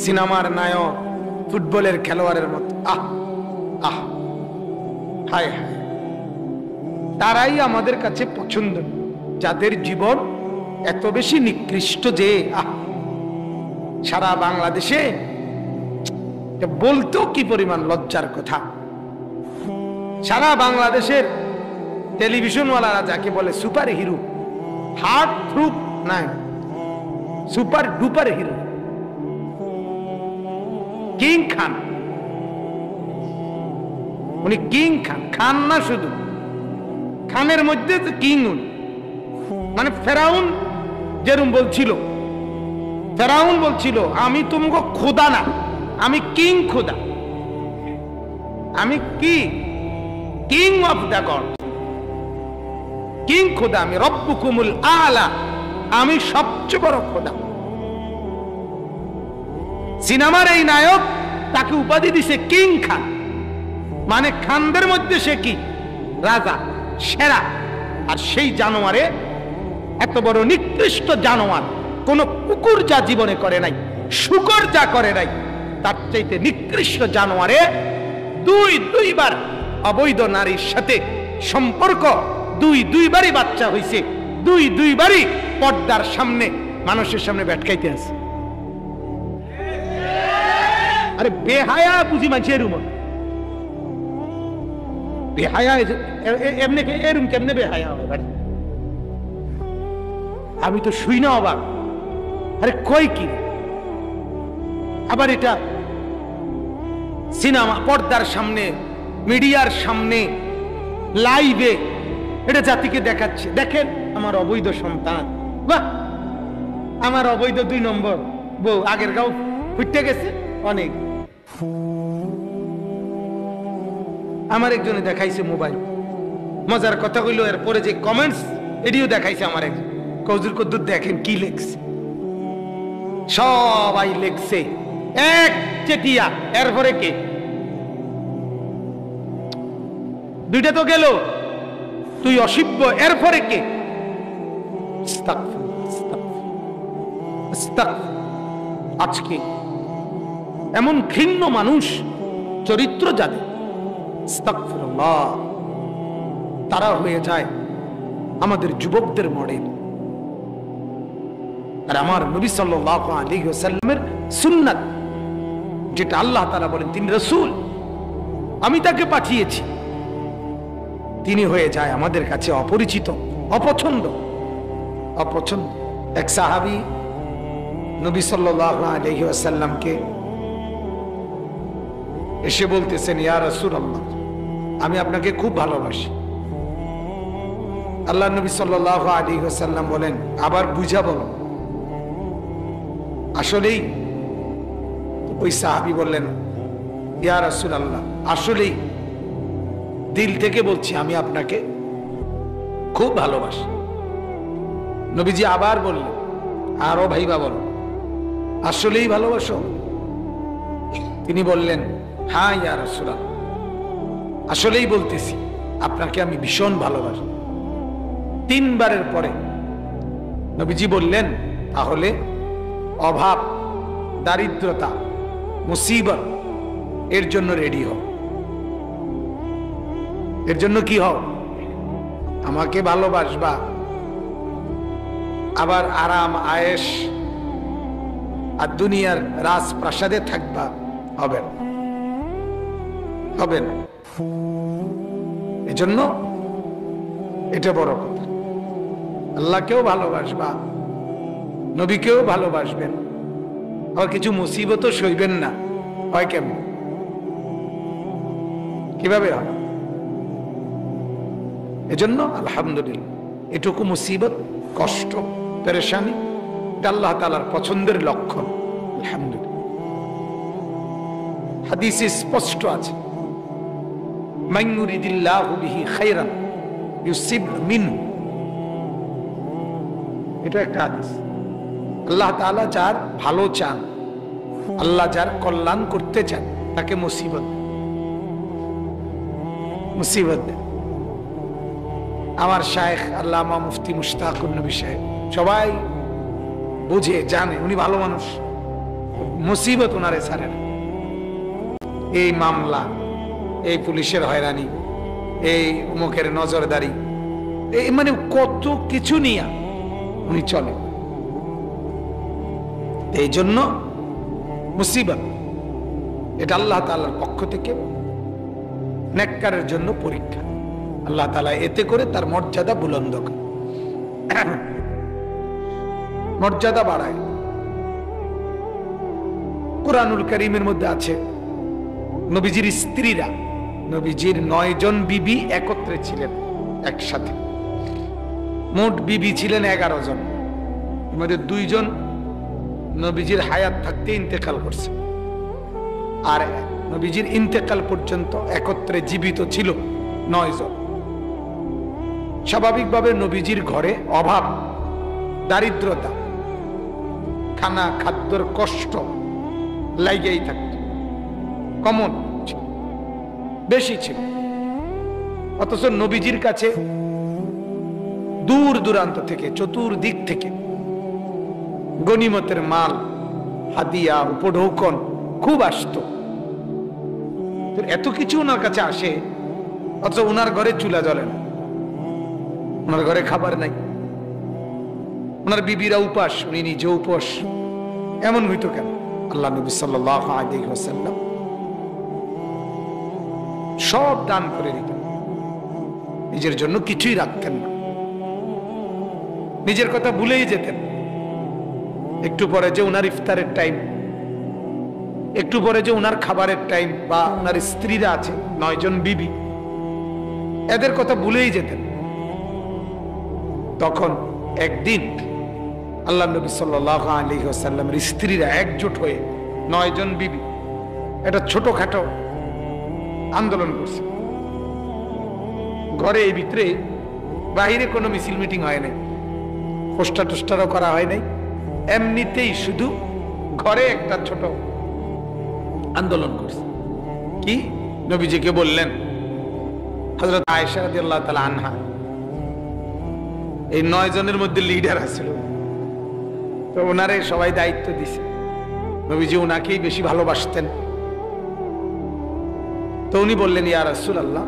সিনেমার নায়ক, ফুটবলের খেলোয়াড়ের মতো। আহ আহ, হায় হায়, তারাই আমাদের কাছে পছন্দ, যাদের জীবন এত বেশি নিকৃষ্ট যে সারা বাংলাদেশে বলতেও কি পরিমাণ লজ্জার কথা। সারা বাংলাদেশের টেলিভিশনওয়ালারা যাকে বলে সুপার হিরো, হার্ট থ্রুপ না, সুপার ডুপার হিরো কিং খান, উনি কিং খান, খান না শুধু, খানের মধ্যে তো কিং উনি। মানে ফেরাউন যেরকম বলছিল, ফেরাউন বলছিল আমি তোমাকে খোদা না, আমি কিং খোদা, আমি কি king of the god, king খোদা, আমি রব্বুকুমুল আলা, আমি সবচেয়ে বড় খোদা। সিনেমার এই নায়ক তাকে উপাধি দিছে কিং খান, মানে খানদের মধ্যে সে কি রাজা, সেরা। আর সেই জানোয়ারে, এত বড় নিকৃষ্ট জানোয়ার কোন কুকুর যা জীবনে করে নাই, শুকর যা করে নাই, তার চাইতে নিকৃষ্ট জানোয়ারে দুইবার অবৈধ নারীর সাথে সম্পর্ক, দুইবারই বাচ্চা হইছে, দুইবারই পর্দার সামনে মানুষের সামনে ব্যাটকাইতে আছে। আরে বেহায়া বুঝি মানছি এরুম, বেহায়া এমনি এরুম কেমনে বেহায়া হবে? আমি তো শুই না অবাক, আরে কই কি? আবার এটা সিনেমা পর্দার সামনে, মিডিয়ার সামনে, লাইভে এটা জাতিকে দেখাচ্ছে, দেখেন আমার অবৈধ সন্তান, বাহ, আমার অবৈধ 2 নম্বর বউ, আগের গাও ফুটতে গেছে অনেক। আমার একজনে দেখাইছে মোবাইল, মজার কথা হইল এরপরে যে কমেন্টস এটিও দেখাইছে আমার একজন, কৌজুর কদ্দুর দেখেন কি লেখছে, সবাই লেখছে এক চেটিয়া, এরপরে কে, দুইটা তো গেল, তুই অসভ্য, এরপরে কে, আজকে এমন ঘৃণ্য মানুষ, চরিত্র যাদের, তারা হয়ে যায় আমাদের যুবকদের মডেল। আর আমার নবী সাল্লাল্লাহু আলাইহি ওয়াসাল্লামের সুন্নাত, যেটা আল্লাহ তাআলা বলেন তিনি রাসূল, আমি তাকে পাঠিয়েছি, তিনি হয়ে যায় আমাদের কাছে অপরিচিত, অপছন্দ। এক সাহাবী নবী সাল্লাল্লাহু আলাইহি ওয়াসাল্লামকে এসে বলতেছেন, ইয়া রাসূলুল্লাহ, আমি আপনাকে খুব ভালোবাসি। আল্লাহ নবী সাল্লাল্লাহু আলাইহি ওয়াসাল্লাম বলেন, আবার বুঝা বলো। আসলেই ওই সাহাবী বললেন, ইয়া রাসূলুল্লাহ, আসলেই দিল থেকে বলছি আমি আপনাকে খুব ভালোবাসি। নবীজি আবার বললেন, আরো ভাইবা বলো, আসলেই ভালোবাসো? তিনি বললেন, হ্যাঁ ইয়া রাসূলুল্লাহ, আসলেই বলতেছি আপনাকে আমি ভীষণ ভালোবাসি। 3 বারের পরে নবীজি বললেন, তাহলে অভাব, দারিদ্রতা, মুসিবত এর জন্য রেডি হও, এর জন্য কি হও, আমাকে ভালোবাসবা, আবার আরাম আয়েশ আর দুনিয়ার রাজপ্রাসাদে থাকবা, হবে না, হবে না। এজন্য এটা বড় কথা, আল্লাহকেও ভালোবাসবা, নবীকেও ভালোবাসবেন, আবার কিছু মুসিবতও সইবেন না। হয় কেমন, কিভাবে হয়? এজন্য আলহামদুলিল্লাহ, এটুকু মুসিবত, কষ্ট, পেরেশানি, এটা আল্লাহ তাআলার পছন্দের লক্ষণ। আলহামদুলিল্লাহ, হাদিসে স্পষ্ট আছে, মান ইউরিদিল্লাহু বিহি খায়রান ইউসিব মিনহু, এটা একটা হাদিস। আল্লাহ তাআলা যার ভালো চান, আল্লাহ যার কল্যাণ করতে চান, তাকে মুসিবত দেন। আমার শায়েখ আল্লামা মুফতি মুশতাকুন নবী সাহেব সবাই বুঝে জানে, উনি ভালো মানুষ, মুসিবত ওনারে ছাড়ে না। এই মামলা, এই পুলিশের হয়রানি, এই মুখের নজরদারি, এই মানে কত কিছু নিয়ে উনি চলে। এই জন্য মুসিবত এটা আল্লাহ তাআলার পক্ষ থেকে নেককারের জন্য পরীক্ষা। আল্লাহ তাআলা এতে করে তার মর্যাদা বুলন্দ করে, মর্যাদা বাড়ায়। কুরআনুল কারীমের মধ্যে আছে নবীজির স্ত্রীরা, নবীজির 9 জন বিবি একত্রে ছিলেন একসাথে। মোট বিবি ছিলেন 11 জন। এর মধ্যে 2 জন নবীজির হায়াত থাকতে ইন্তেকাল করছে, আর নবীজির ইন্তেকাল পর্যন্ত একত্রে জীবিত ছিল 9 জন। স্বাভাবিকভাবে নবীজির ঘরে অভাব, দারিদ্রতা, খানা খাদ্যর কষ্ট লাইগাই থাকত, কমন বেশি ছিল। অথচ নবীজির কাছে দূর দূরান্ত থেকে, চতুর্দিক থেকে গনিমতের মাল, হাদিয়া, উপঢৌকন খুব আসতো। এত কিছু ওনার কাছে আসে, অথচ ওনার ঘরে চুলা জ্বলে না, ওনার ঘরে খাবার নাই, ওনার বিবিরা উপাস, উনি নিজে উপোস। এমন হইতো কেন? আল্লাহ নবী সাল্লাল্লাহু আলাইহি ওয়াসাল্লাম সব দান করে দিতেন, নিজের জন্য কিছুই রাখতেন না, নিজের কথা ভুলেই যেতেন। একটু পরে যে উনার ইফতারের টাইম, একটু পরে যে উনার খাবারের টাইম, বা উনার স্ত্রীরা আছে 9 জন বিবি, এদের কথা ভুলেই যেতেন। তখন একদিন আল্লাহ নবী সাল্লাল্লাহু আলাইহি ওয়াসাল্লামের স্ত্রীরা একজোট হয়ে 9 জন বিবি একটা ছোটখাটো আন্দোলন করছে। ঘরে এই ভিতরে, বাহিরে কোনো মিছিল মিটিং হয় নাই, পোস্টার টোস্টারও করা হয় নাই, এমনিতেই শুধু ঘরে একটা ছোট আন্দোলন করছে। কি? নবীজিকে বললেন, হযরত আয়েশা রাদিয়াল্লাহু তাআলা আনহা এই 9 জনের মধ্যে লিডার আছিল, তো ওনারে সবাই দায়িত্ব দিছে। নবীজি ওনাকেই বেশি ভালোবাসতেন। তো উনি বললেন, ইয়া রাসূলুল্লাহ,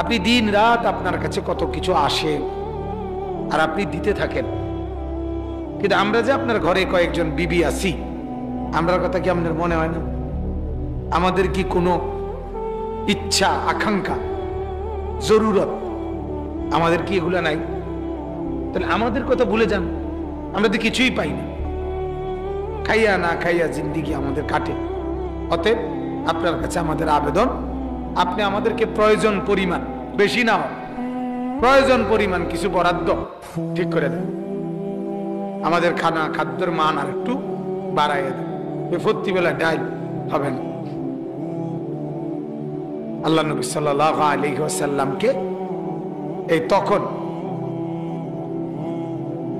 আপনি দিন রাত আপনার কাছে কত কিছু আসে আর আপনি দিতে থাকেন, কিন্তু আমরা যে আপনার ঘরে কয়েকজন বিবি আছি, আমরার কথা কি আপনার মনে হয় না? আমাদের কি কোনো ইচ্ছা, আকাঙ্ক্ষা, জরুরত, আমাদের কি এগুলা নাই? তাহলে আমাদের কথা ভুলে যান, আমরা তো কিছুই পাই না, খাইয়া না খাইয়া জিন্দিগি আমাদের কাটে। অতএব আপনার কাছে আমাদের আবেদন, আপনি আমাদেরকে প্রয়োজন পরিমাণ, বেশি না হয়, প্রয়োজন পরিমাণ কিছু বরাদ্দ ঠিক করে দেন, আমাদের খানা খাদ্যের মান আর একটু বাড়াইয়া দেন, বিপত্তি বেলা ডাল হবে না। আল্লাহ নবী সাল্লাল্লাহু আলাইহি ওয়াসাল্লামকে এই তখন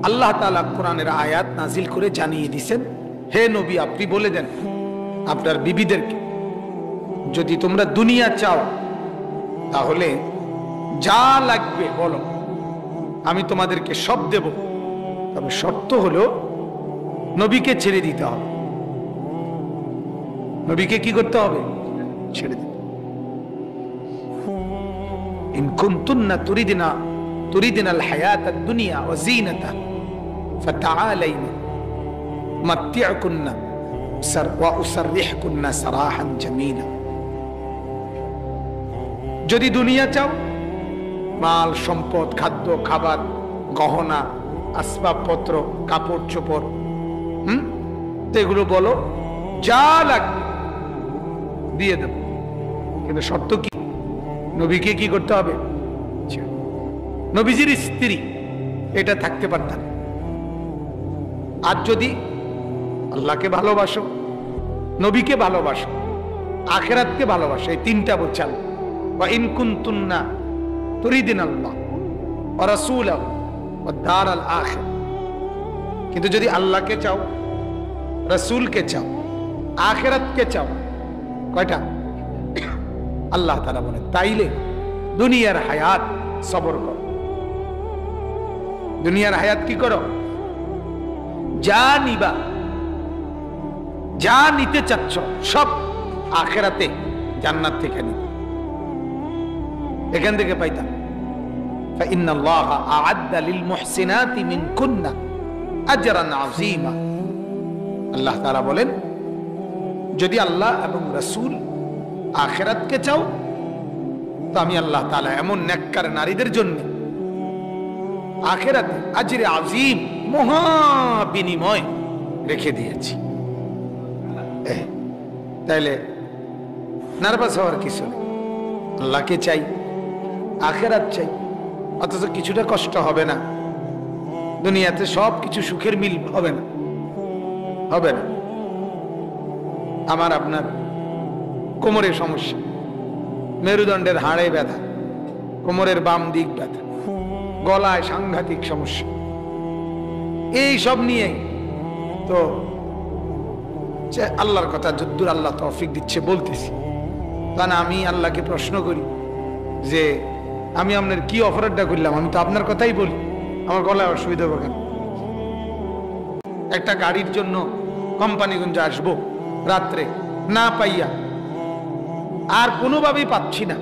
আল্লাহ তাআলা কোরআনের আয়াত নাজিল করে জানিয়ে দিয়েছেন, হে নবী, আপনি বলে দেন আপনার বিবিদেরকে, যদি তোমরা দুনিয়া চাও তাহলে যা লাগবে বলো, আমি তোমাদেরকে সব দেব, তবে শর্ত হলো নবীকে ছেড়ে দিতে হবে। নবীকে কি করতে হবে? ছেড়ে দিতে। ইন কুনতুন্না তুরিদিনাল হায়াতাদ দুনিয়া ওয়া যিনাতাহা ফাতাআলাইনা মাত্তি'কুন্না ওয়া উসাররিহকুন্না সারাহান জামিলা। যদি দুনিয়া চাও, মাল সম্পদ, খাদ্য খাবার, গহনা, আসবাবপত্র, কাপড় চোপড়, তো এগুলো বলো, যা লাগবে দিয়ে দেব, কিন্তু শর্ত কি? নবীকে কি করতে হবে? নবীজির স্ত্রী এটা থাকতে পারতেন। আর যদি আল্লাহকে ভালোবাসো, নবীকে ভালোবাসো, আখিরাতকে ভালোবাসো, এই তিনটা বোঝাল। ওয়া ইন কুনতুন্না তুরিদিনাল্লাহ ওয়া রাসূলাহু ওয়াদ দারাল আখির, কিন্তু যদি আল্লাহকে চাও, রাসূলকে চাও, আখিরাতকে চাও, কয়টা? আল্লাহ তাআলা বলেন, তাইলে দুনিয়ার হায়াত সবর করো। দুনিয়ার হায়াত কি করো? যা নিবা যা নিতে চাচ্ছ সব আখিরাতে জান্নাত থেকে নিতে, এখান থেকে পাইতাম। ফাইন্নাল্লাহা আ'আদ্দা লিল মুহসিনাতি মিনকুন্না আজরান আযীমা। আল্লাহ তাআলা বলেন, যদি আল্লাহ এবং রাসূল আখিরাতকে চাও তো আমি আল্লাহ তাআলা এমন নেককার নারীদের জন্য আখিরাতে আজরে আযীম, মহা বিনিময় রেখে দিয়েছি। তাইলে নার্ভাস হওয়ার কিছু নেই। আল্লাহকে চাই, আখিরাত চাই, অথচ কিছুটা কষ্ট হবে না। দুনিয়াতে সব কিছু সুখের মিল হবে না, হবে না। আমার আপনার কোমরের সমস্যা, মেরুদণ্ডের হাড়ে ব্যথা, কোমরের বাম দিক ব্যথা, গলায় সাংঘাতিক সমস্যা, এই সব নিয়ে তো আল্লাহর কথা যদ্দূর আল্লাহ তৌফিক দিচ্ছে বলতেছি। কারণ আমি আল্লাহকে প্রশ্ন করি যে আমি আপনার কি অফারটা করলাম, আমি তো আপনার কথাই বলি, আমার গলায় অসুবিধা হবে কেন? একটা গাড়ির জন্য কোম্পানিগঞ্জ আসবো রাত্রে, না পাইয়া আর কোনোভাবেই পাচ্ছি না।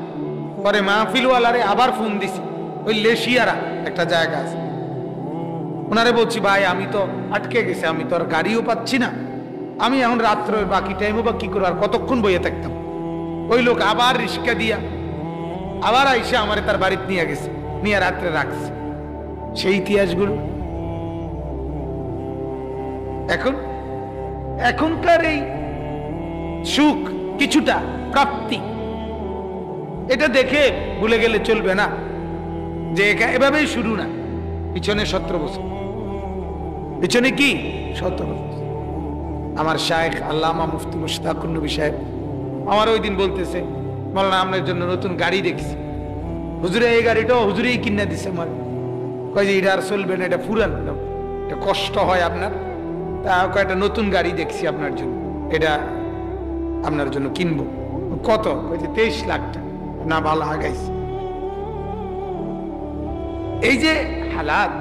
পরে মাহফিলওয়ালারে আবার ফোন দিছি, ওই লেশিয়ারা একটা জায়গা আছে, ওনারে বলছি ভাই আমি তো আটকে গেছি, আমি তো আর গাড়িও পাচ্ছি না, আমি এখন রাত্রে বাকি টাইমও বা কি করবো, আর কতক্ষণ বইয়ে থাকতাম। ওই লোক আবার রিক্সা দিয়া আবার আইসা আমারে তার বাড়িতে নিয়ে গেছে, নিয়ে রাত্রে রাখছে। সেই ইতিহাসগুলো এখনকার এই সুখ কিছুটা প্রাপ্তি, এটা দেখে ভুলে গেলে চলবে না যে এভাবেই শুরু না, পিছনে 17 বছর, পিছনে কি 17 বছর। আমার শায়েখ আল্লামা মুফতি মুশতাকুর নবী সাহেব আমার ওই দিন বলতেছে, মাওলানা আপনার জন্য নতুন গাড়ি দেখছি, হুজুরে এই গাড়িটাও হুজুরেই কিনে দিছে। আমার কয় যে এটা আর চলবে না, এটা পুরান, এটা কষ্ট হয় আপনার, তা কয়েকটা নতুন গাড়ি দেখছি আপনার জন্য, এটা আপনার জন্য কিনবো। কত? কয় যে 23 লাখ টাকা। না, ভালো আগাইছে। এই যে হালাত,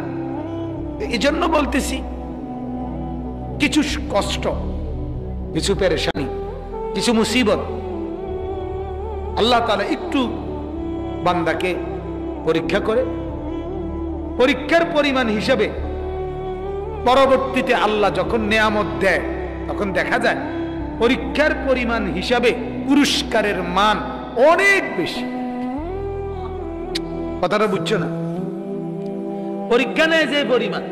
এই জন্য বলতেছি কিছু কষ্ট, কিছু পেরেশানি, কিছু মুসিবত আল্লাহ তাআলা একটু বান্দাকে পরীক্ষা করে, পরীক্ষার পরিমাণ হিসেবে পরবর্তীতে আল্লাহ যখন নেয়ামত দেয় তখন দেখা যায় পরীক্ষার পরিমাণ হিসাবে পুরস্কারের মান অনেক বেশি। কথাটা বুঝছো না? পরীক্ষা নেয় যে পরিমাণ,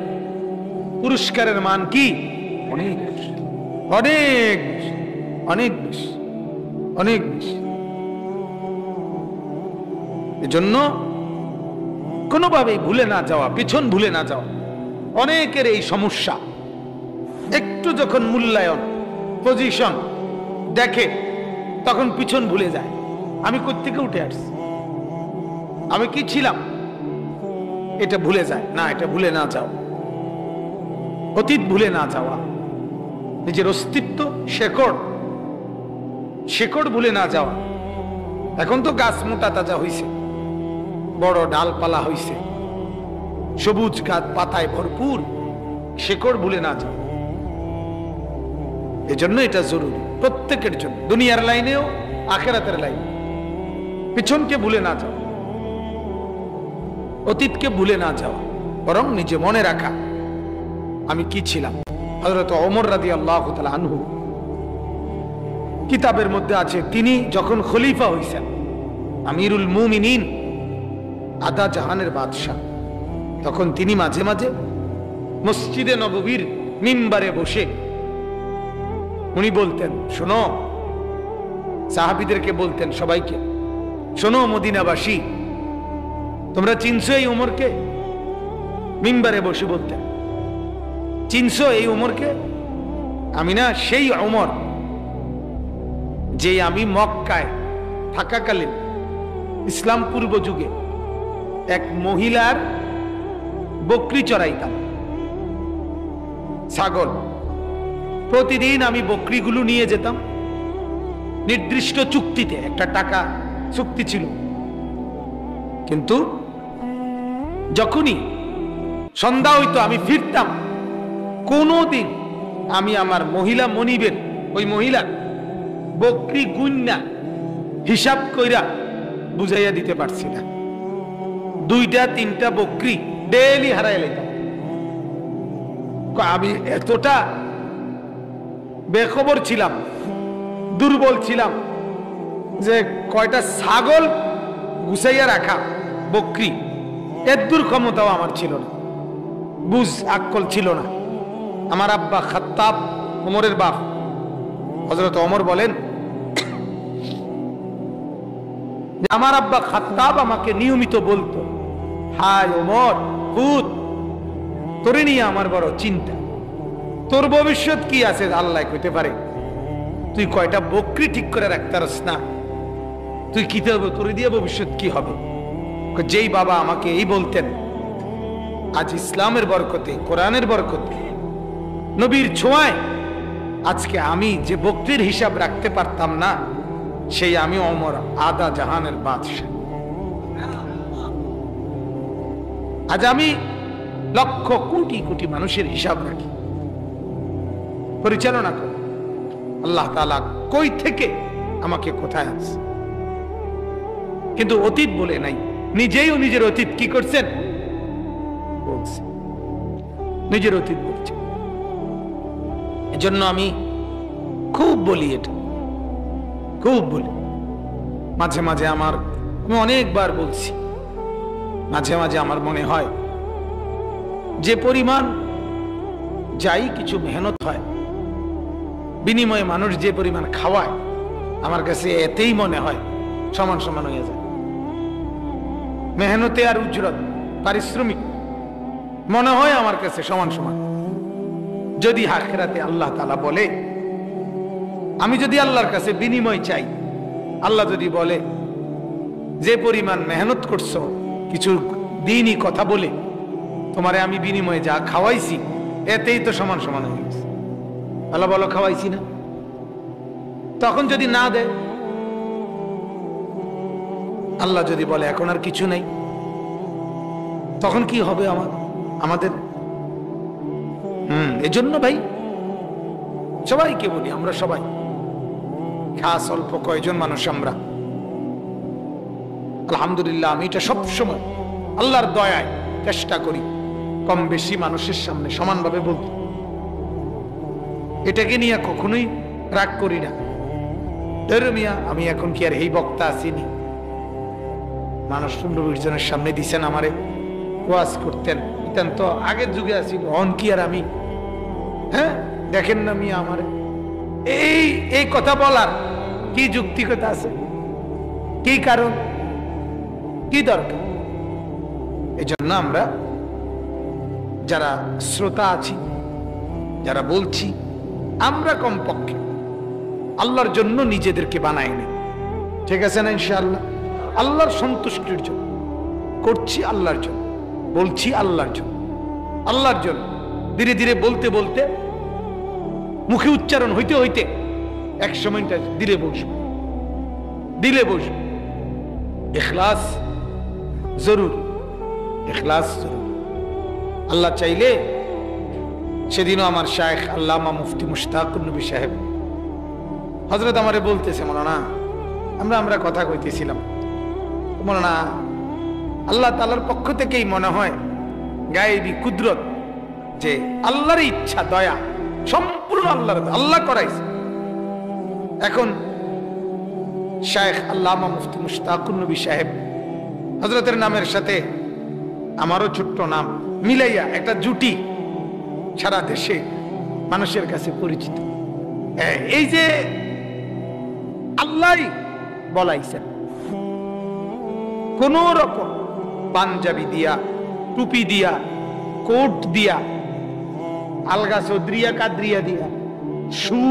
পুরস্কারের মান কি অনেক বেশি, অনেক বেশি, অনেক বেশি, অনেক বেশি। এজন্য কোনোভাবেই ভুলে না যাওয়া, পিছন ভুলে না যাওয়া। অনেকের এই সমস্যা, একটু যখন মূল্যায়ন পজিশন দেখে তখন পিছন ভুলে যায়। আমি কোত্থেকে উঠে আসছি, আমি কি ছিলাম, এটা ভুলে যায় না। এটা ভুলে না যাও, অতীত ভুলে না যাওয়া, নিজের অস্তিত্ব, শেকড়, শেকড় ভুলে না যাওয়া। এখন তো গাছ মোটা তাজা হইছে, বড় ডালপালা হইছে, সবুজ গাছ পাতায় ভরপুর, শেকড় ভুলে না যাও। এজন্য এটা জরুরি প্রত্যেকের জন্য, দুনিয়ার লাইনেও আখিরাতের লাইনে। পিছনকে ভুলে না যাও, অতীতকে ভুলে না যাওয়া, বরং নিজে মনে রাখা আমি কি ছিলাম। হযরত ওমর রাদিয়াল্লাহু তাআলা আনহু কিতাবের মধ্যে আছে, তিনি যখন খলিফা হইছেন, আমিরুল মুমিনিন, আদা জাহানের বাদশাহ, তখন তিনি মাঝে মাঝে মসজিদে নববীর মিম্বারে বসে উনি বলতেন, শোনো, সাহাবীদেরকে বলতেন সবাইকে, শোনো মদিনাবাসী, তোমরা চিনছো এই উমরকে? মিম্বারে বসে বলতেন, চিনছো এই উমরকে? আমি না সেই উমর যে আমি মক্কায় থাকাকালীন ইসলাম পূর্ব যুগে এক মহিলার বকরি চড়াইতাম, ছাগল। প্রতিদিন আমি বকরিগুলো নিয়ে যেতাম, নির্দিষ্ট চুক্তিতে, একটা টাকা চুক্তি ছিল। কিন্তু যখনই সন্ধ্যা হইতো আমি ফিরতাম, কোনোদিন আমি আমার মহিলা মনিবের ওই মহিলা বকরি গুন্না হিসাব কইরা বুঝাইয়া দিতে পারছি না। 2টা 3টা বকরি ডেইলি হারাই লাইতাম। আমি এতটা বেখবর ছিলাম, দুর্বল ছিলাম যে কয়টা ছাগল গুছাইয়া রাখা বকরি এর দূর ক্ষমতাও আমার ছিল না, বুঝ আক্কল ছিল না। আমার আব্বা খাত্তাব, ওমরের বাপ হযরত ওমর বলেন, আমার আব্বা খাত্তাব আমাকে নিয়মিত বলতো, হায় ওমর ভূত, তোরে নিয়ে আমার বড় চিন্তা, তোর ভবিষ্যৎ কি আছে আল্লাহ কইতে পারে, তুই কয়টা বকরি ঠিক করে রাখতে পারস না, তুই কি হবে, তোরে দিয়ে ভবিষ্যৎ কি হবে। যেই বাবা আমাকে এই বলতেন, আজ ইসলামের বরকতে, কোরআনের বরকতে, নবীর ছোঁয়ায় আজকে আমি যে বকরির হিসাব রাখতে পারতাম না, সেই আমি ওমর আদা জাহানের বাদশা। আজ আমি লক্ষ কোটি কোটি মানুষের হিসাব রাখি, পরিচালনা করি। আল্লাহ তাআলা কই থেকে আমাকে কোথায় আছে, কিন্তু অতীত বলে নাই। নিজেও নিজের অতীত কি করছেন বলছে, নিজের অতীত বলছে। এজন্য আমি খুব বলি, এটা খুব বলি। মাঝে মাঝে আমি অনেকবার বলছি, মাঝে মাঝে আমার মনে হয় যে পরিমাণ যাই কিছু মেহনত হয়, বিনিময়ে মানুষ যে পরিমাণ খাওয়ায়, আমার কাছে এতেই মনে হয় সমান সমান হয়ে যায়। মেহনতে আর উজরত, পারিশ্রমিক মনে হয় আমার কাছে সমান সমান। যদি আখিরাতে আল্লাহ তাআলা বলে, আমি যদি আল্লাহর কাছে বিনিময় চাই, আল্লাহ যদি বলে যে পরিমাণ মেহনত করছো কিছু দিনই কথা বলে, তোমারে আমি বিনিময়ে যা খাওয়াইছি এতেই তো সমান সমান হয়ে গেছে। আল্লাহ বলো খাওয়াইছি না, তখন যদি না দেয়, আল্লাহ যদি বলে এখন আর কিছু নাই, তখন কি হবে আমাদের? এজন্য ভাই সবাইকে বলি, আমরা সবাই খাস অল্প কয়জন মানুষ আমরা, আলহামদুলিল্লাহ আমি এটা সবসময় আল্লাহর দয়ায় চেষ্টা করি কম বেশি মানুষের সামনে সমানভাবে বলতে। এটাকে নিয়ে কখনোই রাগ করি না। মিয়া আমি এখন কি আর এই বক্তা আসিনি? মানুষ 15-20 জনের সামনে দিছেন আমারে ওয়াজ করতেন, ইতান তো আগের যুগে আসিল, অন কি আর আমি? হ্যাঁ দেখেন না মিয়া আমার এই কথা বলার কি যুক্তিকতা আছে, কি কারণ, কি দরকার? এই জন্য আমরা যারা শ্রোতা আছি, যারা বলছি, আমরা কমপক্ষে আল্লাহর জন্য নিজেদেরকে বানাই নি, ঠিক আছে না? ইনশাআল্লাহ আল্লাহর সন্তুষ্টির জন্য করছি, আল্লাহর জন্য বলছি, আল্লাহর জন্য, আল্লাহর জন্য। ধীরে ধীরে বলতে বলতে, মুখে উচ্চারণ হইতে হইতে এক সময়টা দিলে বসবে, দিলে বসবে। ইখলাস জরুর, ইখলাস জরুর। আল্লাহ চাইলে সেদিনও আমার শায়েখ আল্লামা মুফতি মুশতাকুর নবী সাহেব হযরত আমারে বলতেছে, মাওলানা আমরা কথা কইতেছিলাম, মাওলানা আল্লাহ তাআলার পক্ষ থেকেই মনে হয় গায়েবী কুদরত, যে আল্লাহর ইচ্ছা, দয়া সম্পূর্ণ আল্লাহ করাইছে। এখন শায়েখ আল্লামা মুফতি মুশতাকুর নবী সাহেব হযরতের নামের সাথে আমারও ছোট্ট নাম মিলাইয়া একটা জুটি সারা দেশে মানুষের কাছে পরিচিত। এই যে আল্লাহই বলাইছেন, কোন রকম পাঞ্জাবি দিয়া, টুপি দিয়া, কোট দিয়া, আলগা চৌধুরিয়া কাদরিয়া দিয়া, শু,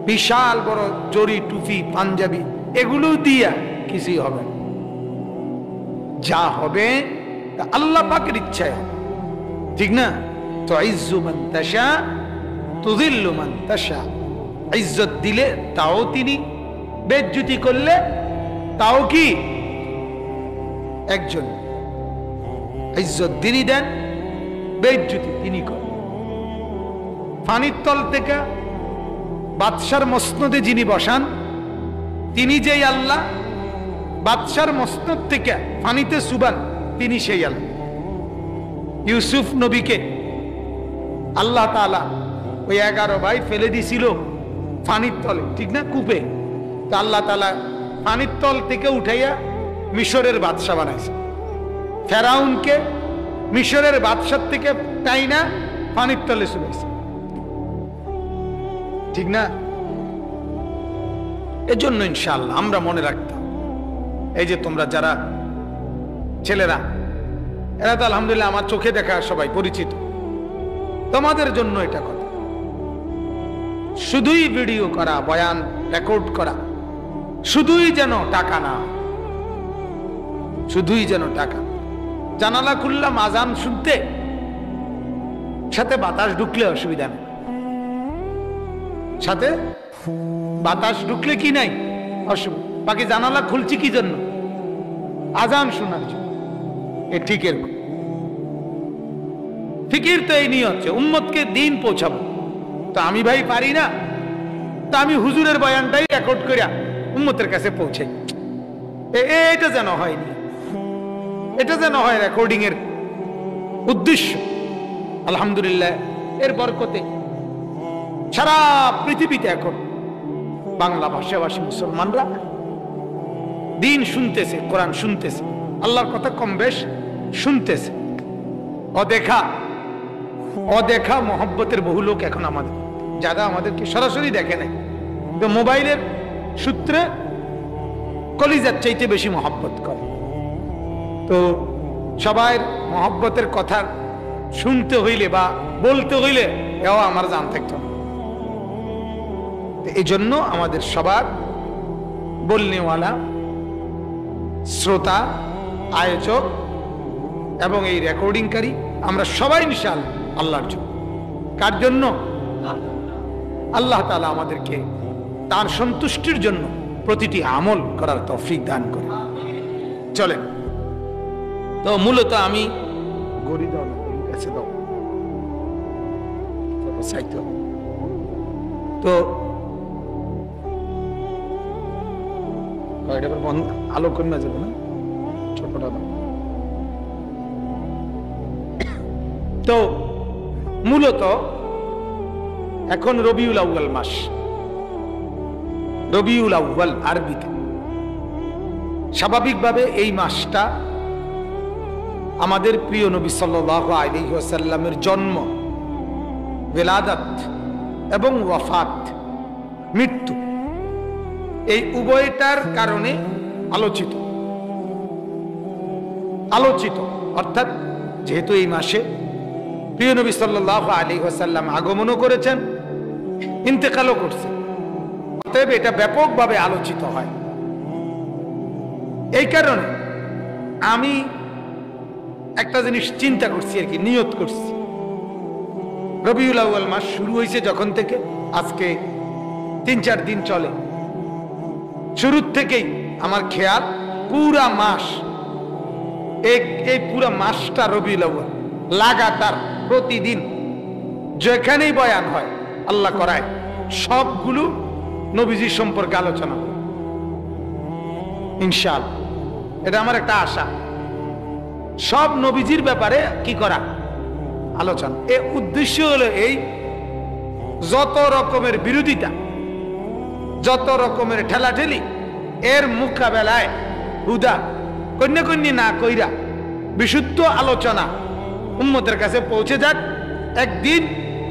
বিশাল বড় জরি টুপি পাঞ্জাবি, এগুলো দিয়া কিছুই হবে না। যা হবে তা আল্লাহ পাকের ইচ্ছায় হবে, ঠিক না? তো ইজ্জু মান তাশা তুযিল্লু মান তাশা, ইজ্জত দিলে তাও তিনি, বেজ্জতি করলে তাও কি একজন। ইজ্জত তিনি দেন, বেজ্জতি তিনি করেন। পানির তল থেকে বাদশার মসনদে যিনি বসান তিনি যেই আল্লাহ, বাদশার মসনদ থেকে পানিতে সুবান তিনি সেই আল্লাহ। ইউসুফ নবীকে আল্লাহ তাআলা ওই 11 ভাই ফেলে দিছিল পানির তলে, ঠিক না, কূপে। তো আল্লাহ তাআলা পানির তল থেকে উঠাইয়া মিশরের বাদশা বানাইছে। ফেরাউনকে মিশরের বাদশার থেকে টাইনা পানির তলে শুনেছে, ঠিক না? এজন্য ইনশাআল্লাহ আমরা মনে রাখতাম, এই যে তোমরা যারা ছেলেরা, এরা তো আলহামদুলিল্লাহ আমার চোখে দেখা সবাই পরিচিত, তোমাদের জন্য এটা কথা। শুধুই ভিডিও করা, বয়ান রেকর্ড করা, শুধুই যেন টাকা না, শুধুই যেন টাকা। জানালা খুললাম আজান শুনতে, সাথে বাতাস ঢুকলে অসুবিধা নেই, সাথে বাতাস ঢুকলে কি নাই অসুবিধা। বাকি জানালা খুলছি কি জন্য? আজান শোনার জন্য। এ ঠিক এরকম ফিকির তো এই নিয়ে হচ্ছে উম্মতকে দিন পৌঁছাবো। তো আমি ভাই পারি না, তা আমি হুজুরের বয়ানটাই রেকর্ড করিয়া উম্মতের কাছে পৌঁছাই। এটা যেন হয়নি, এটা যেন হয় রেকর্ডিং এর উদ্দেশ্য। আলহামদুলিল্লাহ এর বরকতে সারা পৃথিবীতে এখন বাংলা ভাষাভাষী মুসলমানরা দিন শুনতেছে, কোরআন শুনতেছে, আল্লাহর কথা কম বেশ শুনতেছে। অদেখা অদেখা মহব্বতের বহু লোক এখন আমাদের, যারা আমাদেরকে সরাসরি দেখে নাই, তো মোবাইলের সূত্রে কলিজার চাইতে বেশি মহব্বত করে। তো সবাই মহব্বতের কথা শুনতে হইলে বা বলতে হইলে এও আমার জান থাকতো না। এই জন্য আমাদের সবার বলনেওয়ালা, শ্রোতা, আয়োজক এবং এই রেকর্ডিংকারী আমরা সবাই ইনশাআল্লাহ আল্লাহর জন্য। কার জন্য? আল্লাহ তাআলা আমাদেরকে তার সন্তুষ্টির জন্য প্রতিটি আমল করার তৌফিক দান করে। চলেন, তো মূলত আমি গড়ি দাও না, কাছে দাও, তো আলো কমে যাবে না, ছোটটা দাও। তো মূলত এখন রবিউল আউয়াল মাস, রবিউল আউয়াল আরবিতে। স্বাভাবিকভাবে এই মাসটা আমাদের প্রিয় নবী সাল্লাল্লাহু আলাইহি ওয়াসাল্লামের জন্ম, বেলাদাত এবং ওয়াফাত, মৃত্যু, এই উভয়টার কারণে আলোচিত। অর্থাৎ যেহেতু এই মাসে প্রিয় নবী সাল্লাল্লাহু আলাইহি ওয়াসাল্লাম আগমনও করেছেন, ইন্তেকালও করছেন, অতএব এটা ব্যাপকভাবে আলোচিত হয়। এই কারণে আমি একটা জিনিস চিন্তা করছি আর কি, নিয়ত করছি। রবিউল আউয়াল মাস শুরু হয়েছে যখন থেকে আজকে 3-4 দিন চলে, শুরুর থেকেই আমার খেয়াল পুরা মাস, এই পুরা মাসটা রবিউল আউয়াল লাগাতার প্রতিদিন যেখানেই বয়ান হয়, আল্লাহ করায়, সবগুলো নবীজির সম্পর্কে আলোচনা ইনশাআল্লাহ। এটা আমার একটা আশা, সব নবীজির ব্যাপারে কি করা, আলোচনা। এর উদ্দেশ্য হলো এই, যত রকমের বিরোধিতা, যত রকমের ঠেলাঠেলি, এর মোকাবেলায় হুদা কন্যা না কইরা বিশুদ্ধ আলোচনা উম্মতের কাছে পৌঁছে যাক, একদিন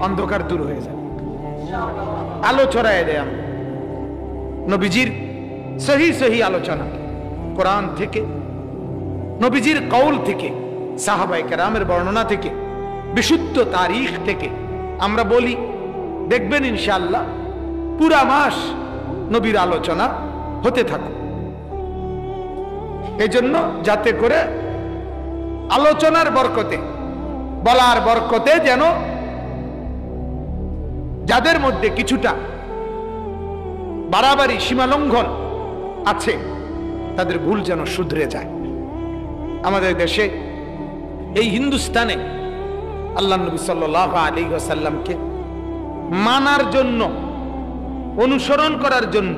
অন্ধকার দূর হয়ে যায়, আলো ছড়ায় দেয়। আমরা নবীজির সহি আলোচনা, কোরআন থেকে, নবীজির কওল থেকে, সাহাবায়ে কেরামের বর্ণনা থেকে, বিশুদ্ধ তারিখ থেকে আমরা বলি, দেখবেন ইনশাআল্লাহ পুরা মাস নবীর আলোচনা হতে থাকে। এই জন্য যাতে করে আলোচনার বরকতে, বলার বরকতে যেন যাদের মধ্যে কিছুটা বাড়াবাড়ি, সীমালঙ্ঘন আছে, তাদের ভুল যেন শুধরে যায়। আমাদের দেশে, এই হিন্দুস্তানে আল্লাহ নবী সাল্লাল্লাহু আলাইহি ওয়াসাল্লামকে মানার জন্য অনুসরণ করার জন্য,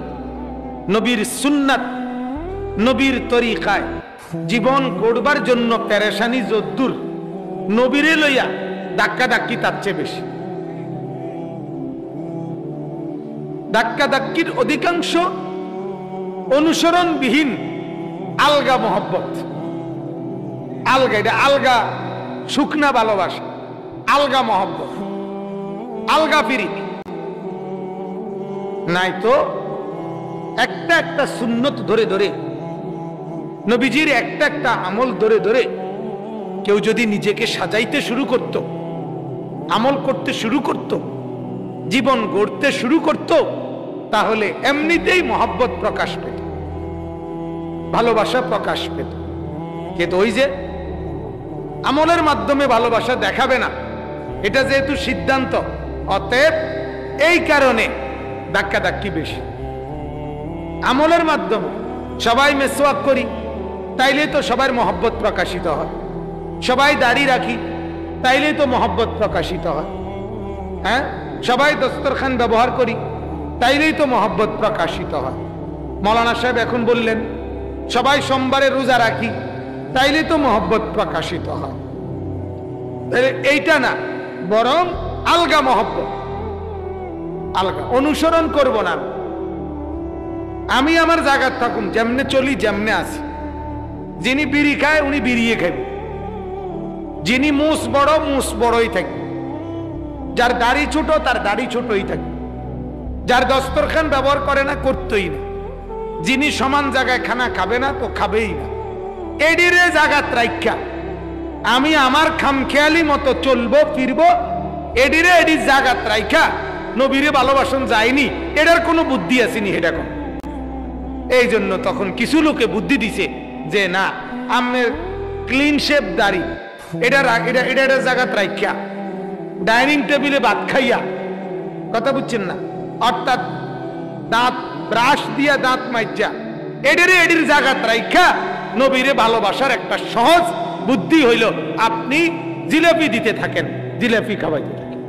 নবীর সুন্নাত, নবীর তরিকায় জীবন গড়বার জন্য পেরেশানি যদ্দুর, নবীরে লইয়া ধাক্কা ধাক্কি তার চেয়ে বেশি। ধাক্কা ধাক্কির অধিকাংশ অনুসরণবিহীন আলগা মহব্বত, আলগা, এটা আলগা শুকনা ভালোবাসা, আলগা মহব্বত, আলগা পিরিত। নাই তো একটা একটা সুন্নত ধরে ধরে, নবীজির একটা একটা আমল ধরে ধরে কেউ যদি নিজেকে সাজাইতে শুরু করত, আমল করতে শুরু করত, জীবন গড়তে শুরু করত, তাহলে এমনিতেই মহব্বত প্রকাশ পেত, ভালোবাসা প্রকাশ পেত। কিন্তু ওই যে আমলের মাধ্যমে ভালোবাসা দেখাবে না, এটা যেহেতু সিদ্ধান্ত, অতএব এই কারণে ধাক্কা ধাক্কি বেশি। আমলের মাধ্যমে সবাই মেসওয়াক করি, তাইলে তো সবার মহব্বত প্রকাশিত হয়। সবাই দাড়ি রাখি, তাইলেই তো মহব্বত প্রকাশিত হয়। হ্যাঁ, সবাই দস্তরখান ব্যবহার করি, তাইলেই তো মহব্বত প্রকাশিত হয়। মৌলানা সাহেব এখন বললেন সবাই সোমবারে রোজা রাখি, তাইলেই তো মহব্বত প্রকাশিত হয়। এইটা না, বরং আলগা মহব্বত, আলগা। অনুসরণ করব না, আমি আমার জায়গায় থাকুন, যেমনে চলি যেমনে আসি। যিনি বিড়ি খায় উনি বিড়িয়ে খাবে, যিনি মুস বড় মুস বড়ই থাকবে, যার দাড়ি ছোট তার দাড়ি ছোটই থাকবে, যার দস্তরখান ব্যবহার করে না করতেই না, যিনি সমান জায়গায় খানা খাবে না তো খাবেই না। এডিরে জায়গা রাইখা আমি আমার খামখেয়ালি মতো চলবো ফিরবো, এডিরে এডির জায়গা রাইখা নবীরে ভালোবাসন যায়নি, এটার কোনো বুদ্ধি আসেনি। এটা কোন এই জন্য তখন কিছু লোকে বুদ্ধি দিছে যে না, আমের ক্লিন শেপ দাড়ি, এটা জায়গা রাইখা ডাইনিং টেবিলে ভাত খাইয়া, কথা বুঝছেন না, অর্থাৎ দাঁত ব্রাশ দিয়া দাঁত মাইজা এডিরে এডির জায়গা রাইখা নবীরে ভালোবাসার একটা সহজ বুদ্ধি হইল আপনি জিলাপি দিতে থাকেন, জিলাপি খাওয়াইতে থাকেন।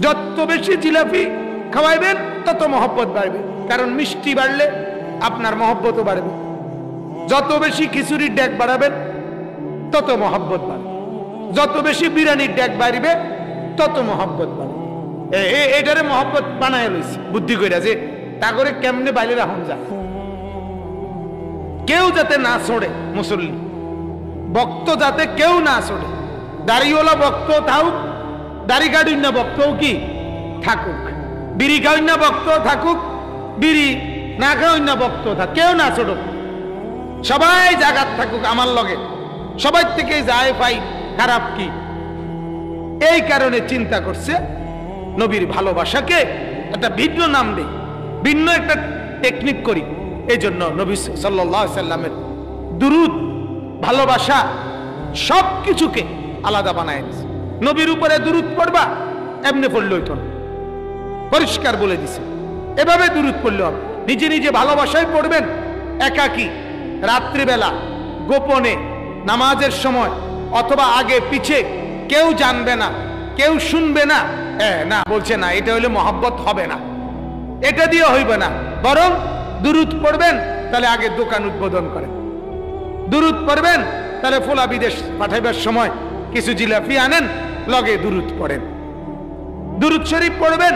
যত বেশি জিলাপি খাওয়াইবেন তত মহব্বত বাড়বে, কারণ মিষ্টি বাড়লে আপনার মহব্বতও বাড়বে। যত বেশি খিচুড়ির ডেক বাড়াবেন তত মহব্বত বাড়বে, যত বেশি বিরিয়ানির ডেক বাড়বে তত মহব্বত বাড়বে। এটারে মহব্বত বানায় রয়েছে বুদ্ধি কইরা, যে তা করে কেমনে বাইরে রাখুন যায়, কেউ যাতে না ছড়ে, মুসল্লি ভক্ত যাতে কেউ না ছড়ে, দাড়িওয়ালা ভক্ত থাকুক, দাড়ি গাড়ি না ভক্তও কি থাকুক, বিড়ি খাওয়াই না ভক্ত থাকুক, বিড়ি না খাওয়াই না ভক্ত থাক, কেউ না ছড়ুক, সবাই জাগাত থাকুক আমার লগে, সবাই থেকে যায় পাই খারাপ কি। এই কারণে চিন্তা করছে নবীর ভালোবাসাকে একটা ভিন্ন নাম দেই, ভিন্ন একটা টেকনিক করি। এই জন্য নবী সাল্লাল্লাহু আলাইহি সাল্লামের দুরূদ, ভালোবাসা সবকিছুকে আলাদা বানায় দিয়েছে। নবীর উপরে দুরূদ পড়বা, এমনি পড়লে হইতো না, পরিষ্কার বলে দিছে এভাবে দুরূদ পড়লে হবে। নিজে নিজে ভালোবাসায় পড়বেন, একাকী, রাত্রিবেলা, গোপনে, নামাজের সময়, অথবা আগে পিছে, কেউ জানবে না, কেউ শুনবে না। না বলছে না, এটা হইলে মহব্বত হবে না, এটা দিয়ে হইবে না। বরং দুরূদ পড়বেন, তাহলে আগে দোকান উদ্বোধন করেন। দুরূদ পড়বেন, তাহলে ফোলা বিদেশ পাঠাইবার সময় কিছু জিলাপি আনেন, লগে দুরূদ পড়েন। দুরূদ শরীফ পড়বেন,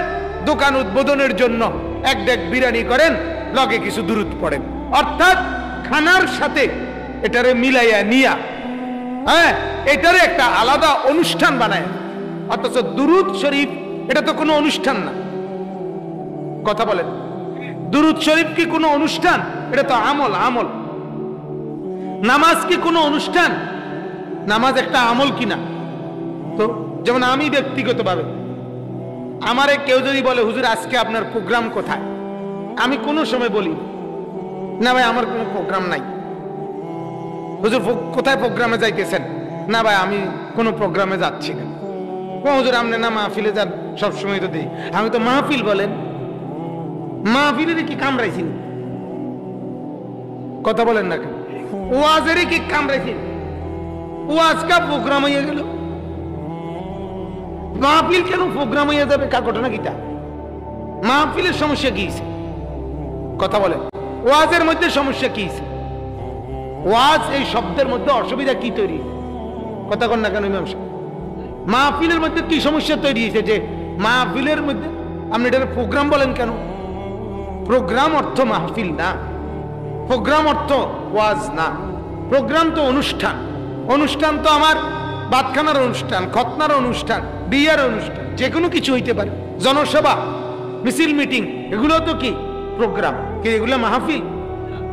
দোকান উদ্বোধনের জন্য এক ডেক বিরিয়ানি করেন, লগে কিছু দুরূদ পড়েন। অর্থাৎ খানার সাথে এটারে মিলাইয়া নিয়া, হ্যাঁ, এটারে একটা আলাদা অনুষ্ঠান বানায়। অথচ দুরূদ শরীফ এটা তো কোনো অনুষ্ঠান না, কথা বলেন। দুরূদ শরীফ কি কোনো অনুষ্ঠান? এটা তো আমল। আমল। নামাজ কি কোনো অনুষ্ঠান? নামাজ একটা আমল কিনা? তো যেমন আমি ব্যক্তিগতভাবে, আমারে কেউ যদি বলে হুজুর আজকে আপনার প্রোগ্রাম কোথায়, আমি কোনো সময় বলি না ভাই আমার কোনো প্রোগ্রাম নাই। হুজুর কোথায় প্রোগ্রামে যাইতেছেন? না ভাই আমি কোনো প্রোগ্রামে যাচ্ছি না। হুজুর আপনি না মাহফিলে যান? সবসময় তো দিই। আমি তো মাহফিল বলেন, মাহফিলের কি কামড়াইছি? কথা বলেন না কেন? ওয়াজেরই কি কামড়াইছি? ওয়াজ কা প্রোগ্রাম হয়ে গেল, মাহফিল কেন প্রোগ্রাম হয়ে যাবে? কার ঘটনা কিটা? মাহফিলের সমস্যা কি? কথা বলে। ওয়াজের মধ্যে সমস্যা কি? ওয়াজ এই শব্দের মধ্যে অসুবিধা কি তৈরি? কথা কন না কেন ইমাম সাহেব? মাহফিলের মধ্যে কি সমস্যা তৈরি হয়েছে যে মাহফিলের মধ্যে আপনি এটা প্রোগ্রাম বলেন কেন? প্রোগ্রাম অর্থ মাহফিল না, প্রোগ্রাম অর্থ ওয়াজ না। প্রোগ্রাম তো অনুষ্ঠান। অনুষ্ঠান তো আমার বাতখানার অনুষ্ঠান, খতনার অনুষ্ঠান, বিয়ের অনুষ্ঠান, যে কোনো কিছু হইতে পারে। জনসভা, মিছিল, মিটিং, এগুলো তো কি প্রোগ্রাম? কি এগুলা মাহফিল?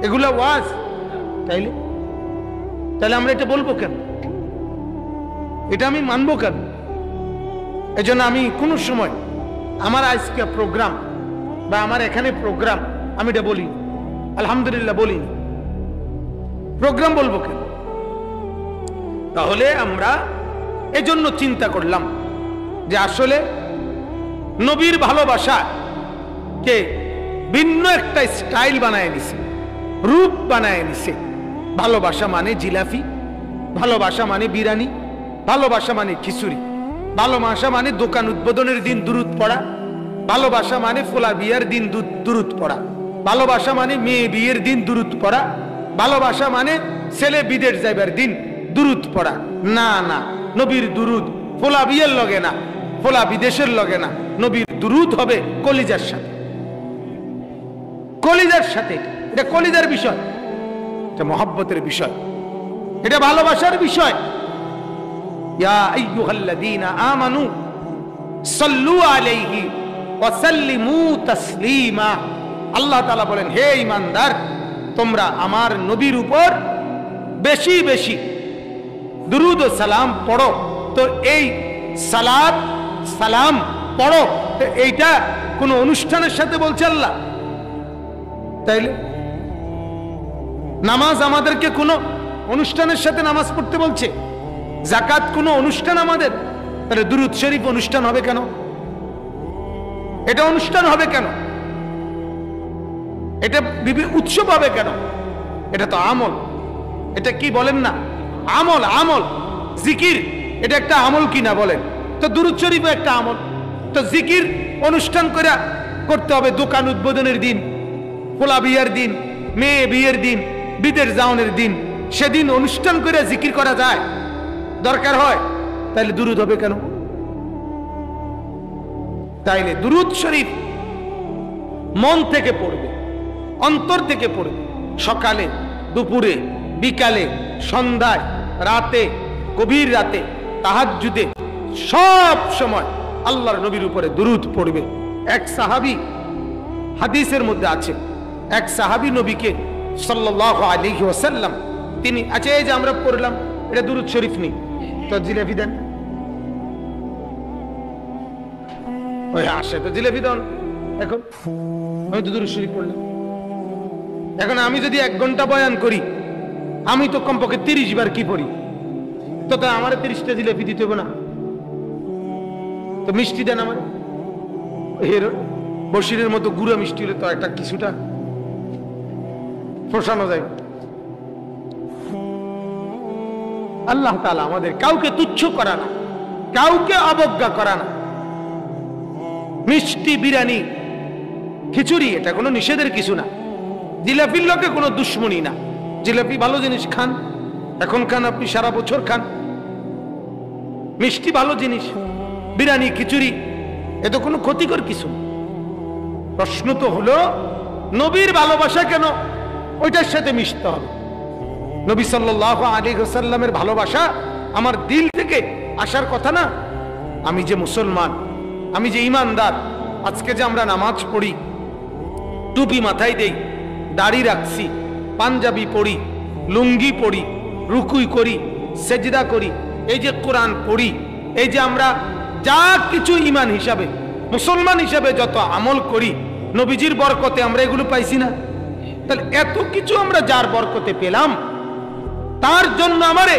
এগুলা ওয়াজ? তাইলে আমরা এটা বলবো কেন? এটা আমি মানবো কেন? এজন্য আমি কোনো সময় আমার আজকে প্রোগ্রাম বা আমার এখানে প্রোগ্রাম আমি এটা বলি আলহামদুলিল্লাহ বলি। প্রোগ্রাম বলবো কেন? তাহলে আমরা এজন্য চিন্তা করলাম যে আসলে নবীর ভালোবাসা কে ভিন্ন একটা স্টাইল বানায় নিছে, রূপ বানায় নিছে। ভালোবাসা মানে জিলাফি, ভালোবাসা মানে বিরিয়ানি, ভালোবাসা মানে খিচুড়ি, ভালোবাসা মানে দোকান উদ্বোধনের দিন দুরুদ পড়া, ভালোবাসা মানে ফোলা বিয়ের দিন দুরুদ পড়া, ভালোবাসা মানে মেয়ে বিয়ের দিন দুরুদ পড়া, ভালোবাসা মানে ছেলে বিদেশ যাইবার দিন দুরুদ পড়া। না না, নবীর দুরুদ ফোলা বিয়ের লগে না, ফোলা বিদেশের লগে না। নবীর দুরুদ হবে কলিজার সাথে, কলিজার সাথে। এটা কলিজার বিষয়, এটা মহব্বতের বিষয়, এটা ভালোবাসার বিষয়। ইয়া আইয়ুহাল্লাযীনা আমানু সাল্লু আলাইহি ওয়া সাল্লিমু তাসলিমা। আল্লাহ তাআলা বলেন, হে ঈমানদার, তোমরা আমার নবীর উপর বেশি বেশি দুরূদ ও সালাম পড়ো। তো এই সালাত সালাম পড়ো, তো এইটা কোন অনুষ্ঠানের সাথে বলছে আল্লাহ? তাইলে নামাজ আমাদেরকে কোন অনুষ্ঠানের সাথে নামাজ পড়তে বলছে? যাকাত কোন অনুষ্ঠান আমাদের? তাহলে দুরূদ শরীফ অনুষ্ঠান হবে কেন? এটা অনুষ্ঠান হবে কেন? এটা উৎসব হবে কেন? এটা তো আমল। এটা কি বলেন না? আমল। আমল জিকির, এটা একটা আমল কিনা বলেন? তো দুরূদ শরীফ একটা আমল। তো জিকির অনুষ্ঠান করে করতে হবে দোকান উদ্বোধনের দিন, পোলা বিয়ের দিন, মেয়ে বিয়ের দিন, বিদেশ যাওয়ানোর দিন, সেদিন অনুষ্ঠান করে জিকির করা যায়? দরকার হয়? তাইলে দুরূদ হবে কেন? তাইলে দুরূদ শরীফ মন থেকে পড়বে, অন্তর থেকে পড়বে। সকালে, দুপুরে, বিকালে, সন্ধ্যায়, রাতে, গভীর রাতে, তাহাজ্জুদে, সব সময় আল্লাহর নবীর উপরে দুরূদ পড়বে। এক সাহাবী, হাদিসের মধ্যে আছে, এক সাহাবী নবীকে সাল্লাল্লাহু আলাইহি ওয়াসাল্লাম তিনি, আচ্ছা এই যে আমরা পড়লাম এটা দুরূদ শরীফ নেই, তো জিলাপি দেন। ওই আসে তো জিলাপি দেন। এখন আমি তো দুরূদ শরীফ পড়লাম। এখন আমি যদি 1 ঘন্টা বয়ান করি, আমি তো কমপক্ষে 30 বার কি পড়ি, তো আমার 30টা জিলাপি দিতে হবে না? তো মিষ্টি দেন আমার, বশিরের মতো গুঁড়া মিষ্টি হলে তো একটা কিছুটা পোষানো যায়। আল্লাহ তাআলা আমাদের কাউকে তুচ্ছ করা না, কাউকে অবজ্ঞা করা না। মিষ্টি, বিরিয়ানি, খিচুড়ি এটা কোনো নিষেধের কিছু না। জিলাপির লোকে কোনো দুশ্মনী না। জিলাপি ভালো জিনিস, খান, এখন খান, আপনি সারা বছর খান। মিষ্টি ভালো জিনিস, বিরিয়ানি, খিচুড়ি এ তো কোনো ক্ষতিকর কিছু। প্রশ্ন তো হলো নবীর ভালোবাসা কেন ওইটার সাথে মিশতে হবে? নবী সাল্লাল্লাহু আলাইহি ওয়াসাল্লামের ভালোবাসা আমার দিল থেকে আসার কথা না? আমি যে মুসলমান, আমি যে ঈমানদার, আজকে যে আমরা নামাজ পড়ি, টুপি মাথায় দেই, দাড়ি রাখছি, পাঞ্জাবি পড়ি, লুঙ্গি পড়ি, রুকুই করি, সেজদা করি, এই যে কোরআন পড়ি, এই যে আমরা যা কিছু ঈমান হিসাবে, মুসলমান হিসাবে যত আমল করি, নবীজির বরকতে আমরা এগুলো পাইছি না? তাহলে এত কিছু আমরা যার বরকতে পেলাম, তার জন্য আমারে,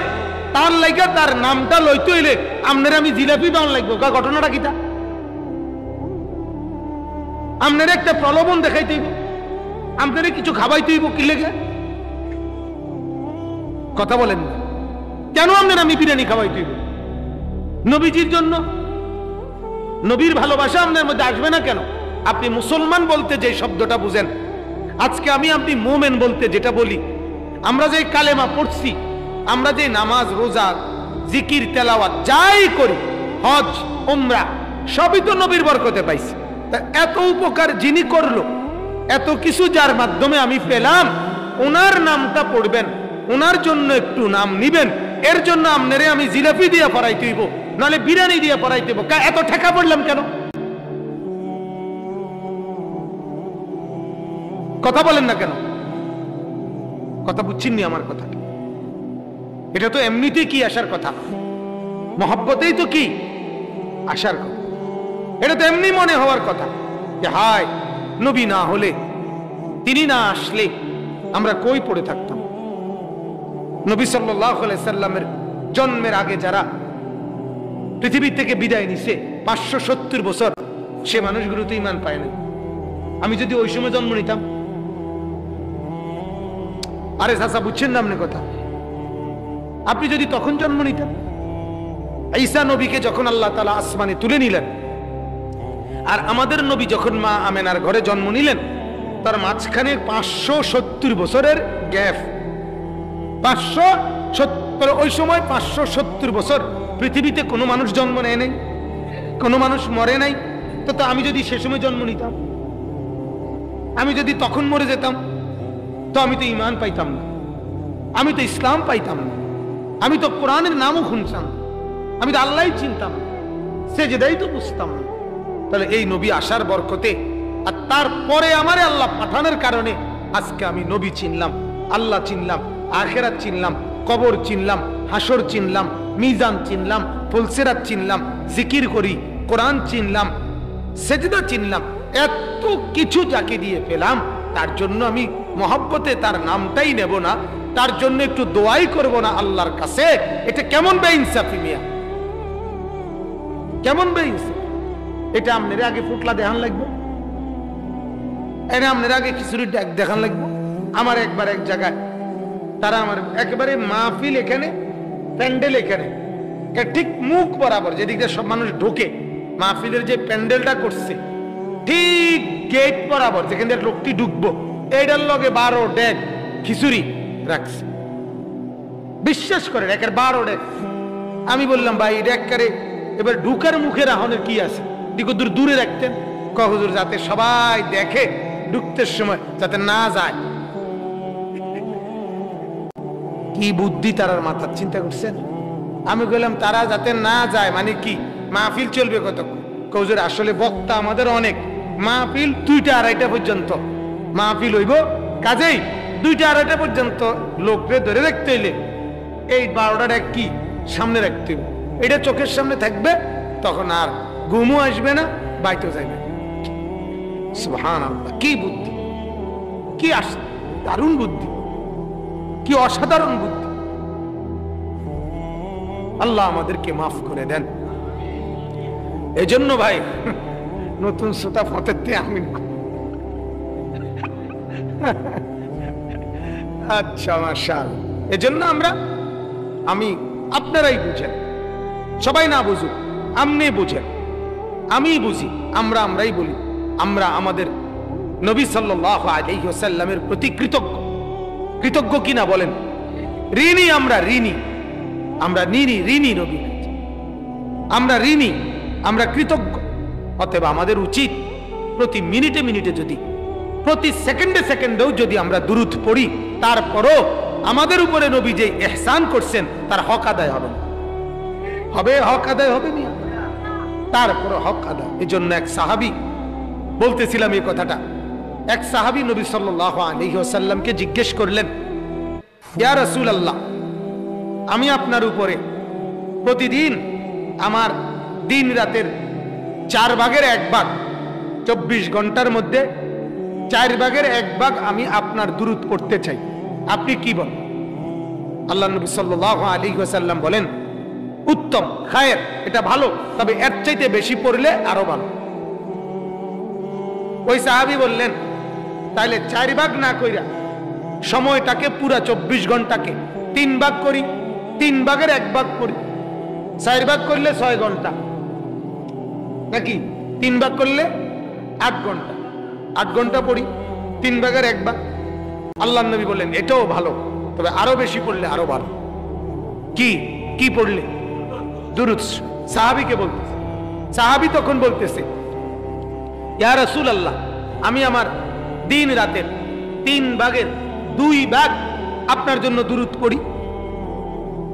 তার লাইগা তার নামটা লইতে হইলে আপনারা আমি জিলাপি দেওয়ান লাগবো? ঘটনাটা কিটা? আপনারা একটা প্রলোভন দেখাইতে হইব, আপনারা কিছু খাওয়াইতে হইব, কি লেগে? কথা বলেন না কেন? আপনারা আমি বিরিয়ানি খাওয়াইতে হইব নবীজির জন্য? নবীর ভালোবাসা আপনার মধ্যে আসবে না কেন? আপনি মুসলমান বলতে যে শব্দটা বুঝেন, আজকে আমি আপনি মোমেন বলতে যেটা বলি, আমরা যে কালেমা পড়ছি, আমরা যে নামাজ রোজা জিকির তেলাওয়াত যাই করি, হজ উমরা সবই তো নবীর বরকতে পাইছি। তা এত উপকার যিনি করলো, এত কিছু যার মাধ্যমে আমি পেলাম, ওনার নামটা পড়বেন, ওনার জন্য একটু নাম নিবেন, এর জন্য আপনারে আমি জিলাপি দিয়ে পড়াইতে হইব, নাহলে বিরিয়ানি দিয়ে পড়াইতে হইব। এত ঠেকা পড়লাম কেন? কথা বলেন না কেন? কথা বুঝছেননি আমার কথা? এটা তো এমনিতেই কি আসার কথা, মহব্বতেই তো কি আসার কথা। এটা তো এমনি মনে হওয়ার কথা যে হায় নবী না হলে, তিনি না আসলে আমরা কই পড়ে থাকতাম। নবী সাল্লাল্লাহু আলাইহি সাল্লামের জন্মের আগে যারা পৃথিবী থেকে বিদায় নিছে 570 বছর, সে মানুষগুলো তো ঈমান পায় না। আমি যদি ওই সময় জন্ম নিতাম, আরে চাচা বুঝছেন না আপনি কথা, আপনি যদি তখন জন্ম নিতেন, ঈসা নবীকে যখন আল্লাহ তাআলা আসমানে তুলে নিলেন, আর আমাদের নবী যখন মা আমেনার ঘরে জন্ম নিলেন, তার মাঝখানে 570 বছরের গ্যাপ। 570, ওই সময় 570 বছর পৃথিবীতে কোনো মানুষ জন্ম নেয় নাই, কোনো মানুষ মরে নাই। তো আমি যদি সে সময় জন্ম নিতাম, আমি যদি তখন মরে যেতাম, তো আমি তো ঈমান পাইতাম না, আমি তো ইসলাম পাইতাম না, আমি তো কোরআনের নামও শুনতাম, আমি তো আল্লাহই চিনতাম, সেজদাই তো বুঝতাম না। তাহলে এই নবী আসার বরকতে, আর তারপরে আমারে আল্লাহ পাঠানোর কারণে আজকে আমি নবী চিনলাম, আল্লাহ চিনলাম, আখিরাত চিনলাম, কবর চিনলাম, হাসর চিনলাম, মিজান চিনলাম, ফুলসিরাত চিনলাম, জিকির করি, কোরআন চিনলাম, সেজদা চিনলাম। এত কিছু যাকে দিয়ে পেলাম, তার জন্য আমি মহব্বতে তার নামটাই নেব না, তার জন্য একটু দোয়াই করব না আল্লাহর কাছে? এটা কেমন বেইনসাফি মিয়া, কেমন বেইনসাফি? এটা আপনার আগে ফুটলা দেখান লাগবে, এটা আপনার আগে খিচুড়ি দেখান লাগবে। আমার একবার এক জায়গায় তারা আমার একেবারে মাহফিল এখানে, প্যান্ডেল এখানে, ঠিক মুখ বরাবর যেদিক দিয়ে সব মানুষ ঢোকে, মাহফিলের যে প্যান্ডেলটা করছে ঠিক গেট বরাবর যেখান থেকে লোকটি ঢুকবো, এইটার লগে 12 ডেক খিচুড়ি রাখছে। বিশ্বাস করে একের 12 ডেক। আমি বললাম ভাই এটা একেবারে এবার ঢুকার মুখে রাহনের কি আছে, দিকে দূরে রাখতেন। হুজুর যাতে সবাই দেখে, ঢুকতে সময় যাতে না যায়। কি বুদ্ধি তারার মাথার, চিন্তা করছেন? আমি বললাম তারা যাতে না যায় মানে কি, মাহফিল চলবে কতক্ষণ? হুজুর আসলে বক্তা আমাদের অনেক, মাহফিল 2টা 2:30 পর্যন্ত মাহফিল হইব, কাজেই 2টা 2:30 পর্যন্ত লোকরে ধরে রাখতে হইলে এই 12টা ডেক কি সামনে রাখতে হইব। এটা চোখের সামনে থাকবে, তখন আর ঘুমও আসবে না, বাইতেও যাবে। সুবহানাল্লাহ, কি বুদ্ধি, কি দারুণ বুদ্ধি, কি অসাধারণ বুদ্ধি। আল্লাহ আমাদেরকে মাফ করে দেন। এজন্য ভাই নতুন শ্রোতা ফতেতে আমিন। আচ্ছা মাশাআল্লাহ। এজন্য আমি আপনারাই বুঝেন, সবাই না বুঝুক, আপনি বুঝেন, আমি বুঝি, আমরাই বলি, আমরা আমাদের নবী সাল্লাল্লাহু আলাইহি ওয়াসাল্লামের প্রতি কৃতজ্ঞ। কৃতজ্ঞ কিনা বলেন? ঋণী, আমরা ঋণী, আমরা ঋণী নবী, আমরা ঋণী, আমরা কৃতজ্ঞ। অতএব আমাদের উচিত প্রতি মিনিটে মিনিটে, যদি প্রতি সেকেন্ডে সেকেন্ডেও যদি আমরা দুরূদ পড়ি, তারপরও আমাদের উপরে নবী যে ইহসান করছেন তার হক আদায় হবে, হক আদায় হবে না, তারপর হক আদায়। এই জন্য এক সাহাবী, বলতেছিলাম এই কথাটা, এক সাহাবী নবী সাল্লাল্লাহু আলাইহি ওয়াসাল্লামকে জিজ্ঞেস করলেন, ইয়া রাসূলুল্লাহ, আমি আপনার উপরে প্রতিদিন আমার দিন রাতের 4 ভাগের 1 ভাগ, 24 ঘন্টার মধ্যে 4 ভাগের 1 ভাগ আমি আপনার দুরূদ পড়তে চাই, আপনি কি বলেন? আল্লাহ নবী সাল্লাল্লাহু আলাইহি ওয়াসাল্লাম বলেন, উত্তম, খায়ের, এটা ভালো, তবে এর চাইতে বেশি পড়লে আরো ভালো। ওই সাহাবী বললেন, তাহলে 4 ভাগ না কইরা সময়টাকে পুরা 24 ঘন্টাকে 3 ভাগ করি, 3 ভাগের 1 ভাগ করি। 4 ভাগ করলে 6 ঘন্টা, নাকি 3 ভাগ করলে 8 ঘন্টা, 8 ঘন্টা পড়ি 3 ভাগের 1 ভাগ। আল্লাহর নবী বললেন এটাও ভালো, তবে আরো বেশি পড়লে আরো ভালো। কি কি পড়লে? দুরূদ। সাহাবীকে বলতেছে, সাহাবী তখন বলতেছে ইয়া রাসূলুল্লাহ, আমি আমার দিন রাতের 3 ভাগের 2 ভাগ আপনার জন্য দুরূদ পড়ি।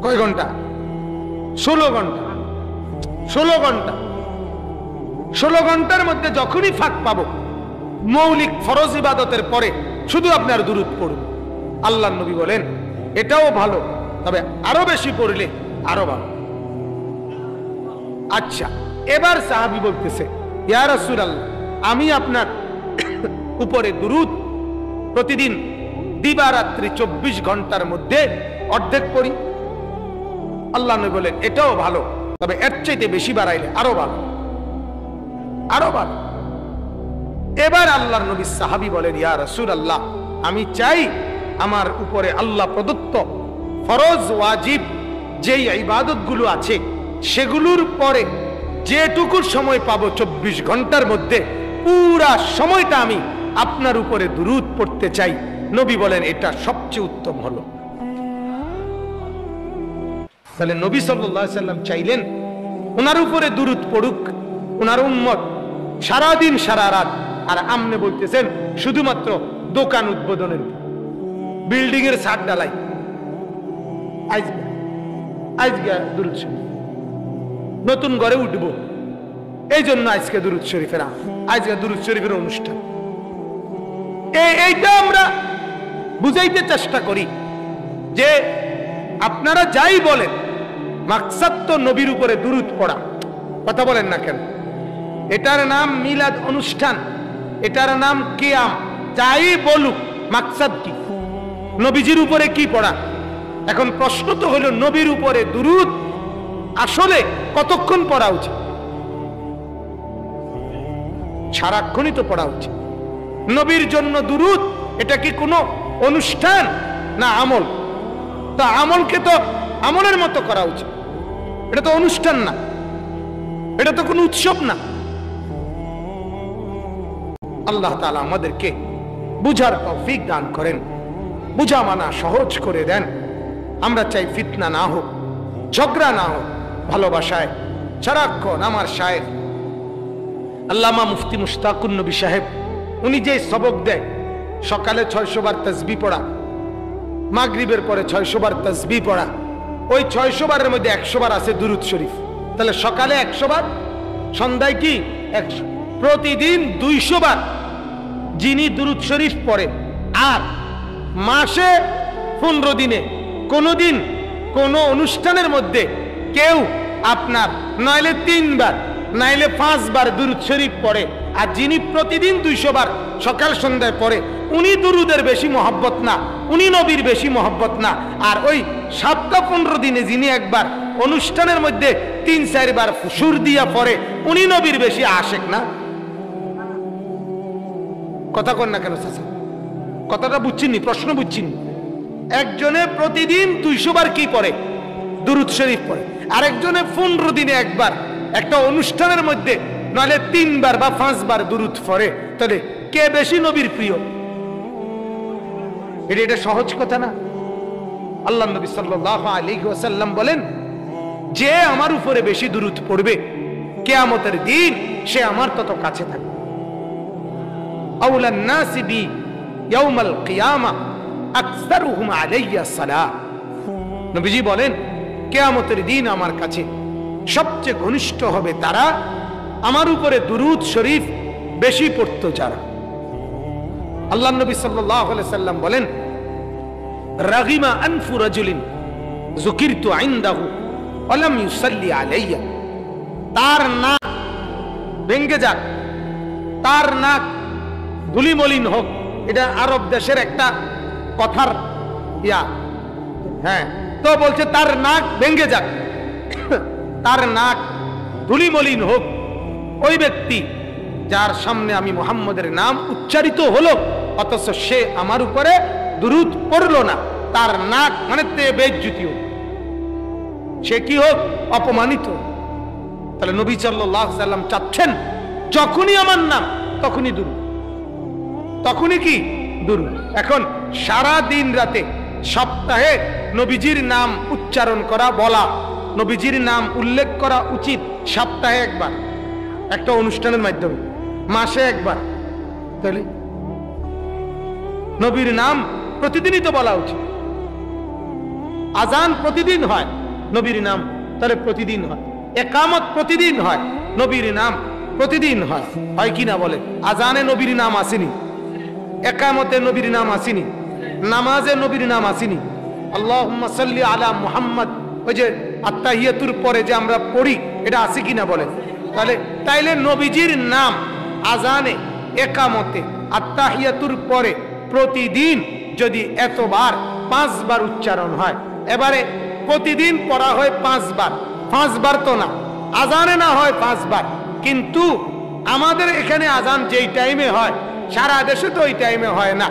কয় ঘন্টা? 16 ঘন্টা। 16 ঘন্টা, 16 ঘন্টার মধ্যে যখনই ফাঁক পাবো মৌলিক ফরজ ইবাদতের পরে শুধু আপনার দুরূদ পড়ব। আল্লাহর নবী বলেন এটাও ভালো, তবে আরো বেশি পড়লে আরো ভালো। আচ্ছা, এবার সাহাবী বলতেছে ইয়া রাসূলুল্লাহ, আমি আপনার উপরে দুরূদ প্রতিদিন দিবারাত্রি 24 ঘন্টার মধ্যে অর্ধেক পড়ি। আল্লাহ নবী বলেন এটাও ভালো, তবে এর চাইতে বেশি বাড়াইলে আরো ভালো, আরো ভালো। এবার আল্লাহর নবী সাহাবী বলেন ইয়া রাসূলুল্লাহ, আমি চাই আমার উপরে আল্লাহ প্রদত্ত ফরজ ওয়াজিব যেই ইবাদতগুলো আছে সেগুলোর পরে যেটুকু সময় পাবো 24 ঘন্টার মধ্যে পুরা সময়টা আমি আপনার উপরে দুরূদ পড়তে চাই। নবী বলেন এটা সবচেয়ে উত্তম হলো। তাহলে নবী সাল্লাল্লাহু আলাইহি সাল্লাম চাইলেন ওনার উপরে দুরূদ পড়ুক ওনার উম্মত সারাদিন সারা রাত, আর আমনে বলতেছেন শুধুমাত্র দোকান উদ্বোধনের, বিল্ডিং এর ছাদ ঢালাই, আজকে দুরূদ শরীফ, নতুন ঘরে উঠবো এই জন্য আজকে দুরূদ শরীফের, আজকে দুরূদ শরীফের অনুষ্ঠান। এইটা আমরা বুঝাইতে চেষ্টা করি যে আপনারা যাই বলেন মাকসাদ তো নবীর উপরে দুরূদ পড়া। কথা বলেন না কেন? এটার নাম মিলাদ অনুষ্ঠান, এটার নাম কিয়াম, যাই বলুক মাকসাদ কি? নবীজির উপরে কি পড়া। এখন প্রশ্ন তো হলো নবীর উপরে দুরূদ আসলে কতক্ষণ পড়া উচিত? সারাক্ষণই তো পড়া উচিত। নবীর জন্য দুরূদ এটা কি কোনো অনুষ্ঠান না আমল? তা আমলকে তো আমলের মতো করা উচিত, এটা তো অনুষ্ঠান না, এটা তো কোনো উৎসব না। আল্লাহ তাআলা আমাদেরকে বুঝার তৌফিক দান করেন, বুঝা মানা সহজ করে দেন। আমরা চাই ফিতনা না হোক, ঝগড়া না হোক, ভালোবাসায় সারাক্ষণ। আমার শায়েখ আল্লামা মুফতি মুশতাকুন নবী সাহেব উনি যে সবক দেয় সকালে 600 বার তাসবিহ পড়া, মাগরিবের পরে 600 বার তাসবিহ পড়া, ওই 600 বারের মধ্যে 100 বার আছে দুরূদ শরীফ। তাহলে সকালে 100 বার, সন্ধ্যায় কি 100, প্রতিদিন 200 বার যিনি দুরূদ শরীফ পড়ে। আর মাসে 15 দিনে কোনদিন কোন অনুষ্ঠানের মধ্যে কেউ আপনার নইলে 3 বার নাইলে 5 বার দুরূদ শরীফ পড়ে, আর যিনি প্রতিদিন 200 বার সকাল সন্ধ্যায় পড়ে উনি দুরূদের বেশি মহব্বত না, উনি নবীর বেশি মহব্বত না। আর ওই সপ্তাহ 15 দিনে যিনি একবার অনুষ্ঠানের মধ্যে 3-4 বার সুর দিয়া পড়ে উনি নবীর বেশি আশেক না? কথা কন না কেন চাচা? কথাটা বুঝছিনি? প্রশ্ন বুঝছিনি? একজনে প্রতিদিন 200 বার কি পড়ে? দুরূদ শরীফ পড়ে। আরেকজনে 15 দিনে একবার একটা অনুষ্ঠানের মধ্যে নইলে 3 বার বা 5 বার দুরূদ পড়ে। তাহলে কে বেশি নবীর প্রিয়? এটা সহজ কথা না। আল্লাহ নবী সাল্লাল্লাহু আলাইহি ওয়াসাল্লাম বলেন যে আমার উপরে বেশি দুরূদ পড়বে কিয়ামতের দিন সে আমার তত কাছে থাকবে। আউলান নাসি বি ইয়াউমাল কিয়ামা আকসারুহুম আলাইয়া সালাহ। নবীজি বলেন কিয়ামতের দিন আমার কাছে সবচেয়ে ঘনিষ্ঠ হবে তারা আমার উপরে দুরূদ শরীফ বেশি পড়তো যারা। আল্লাহ নবী সাল্লাল্লাহু আলাইহি সাল্লাম বলেন রাগিমা আনফু রাজুলিন যুকিরতু ইনদাহু ওয়া লাম ইউসাল্লি আলাইয়া। তার নাক ভেঙে যাক, তার নাক ধুলিমলিন হোক, এটা আরব দেশের একটা কথার হ্যাঁ, তো বলছে তার নাক ভেঙে যাক, তার নাক ধুলিমলিন হোক ওই ব্যক্তি যার সামনে আমি মুহাম্মদের নাম উচ্চারিত হলো অথচ সে আমার উপরে দুরূদ পড়লো না। তার নাক মানে বেইজ্জতি হোক, সে কি হোক? অপমানিত। তাহলে নবী সাল্লাল্লাহু আলাইহি ওয়াসাল্লাম চাচ্ছেন যখনই আমার নাম তখনই দুরূদ, তখনই কি দুরূদ। এখন সারা দিন রাতে সপ্তাহে নবীজির নাম উচ্চারণ করা, বলা, নবীজির নাম উল্লেখ করা উচিত সপ্তাহে একবার একটা অনুষ্ঠানের মাধ্যমে, মাসে একবার। তাহলে নবীর নাম প্রতিদিনই তো বলা উচিত। আজান প্রতিদিন হয়, নবীর নাম তাহলে প্রতিদিন হয়। একামত প্রতিদিন হয়, নবীর নাম প্রতিদিন হয়। হয় কি না বলে? আজানে নবীর নাম আসেনি, একামতে নবীর নাম আসেনি, নামাজে নবীর নাম আসেনি। আল্লাহুম্মা সাল্লি আলা মুহাম্মদ, ওই যে আত্তাহিয়াতুর পরে যে আমরা পড়ি, এটা আছে কিনা বলেন? তাইলে নবীজির নাম আজানে, একামতে, আত্তাহিয়াতুর পরে প্রতিদিন যদি এতবার 5 বার উচ্চারণ হয়, এবারে প্রতিদিন পড়া হয় 5 বার, 5 বার তো না, আজানে না হয় 5 বার, কিন্তু আমাদের এখানে আজান যেই টাইমে হয় সারা দেশে তো ওই টাইমে হয় না।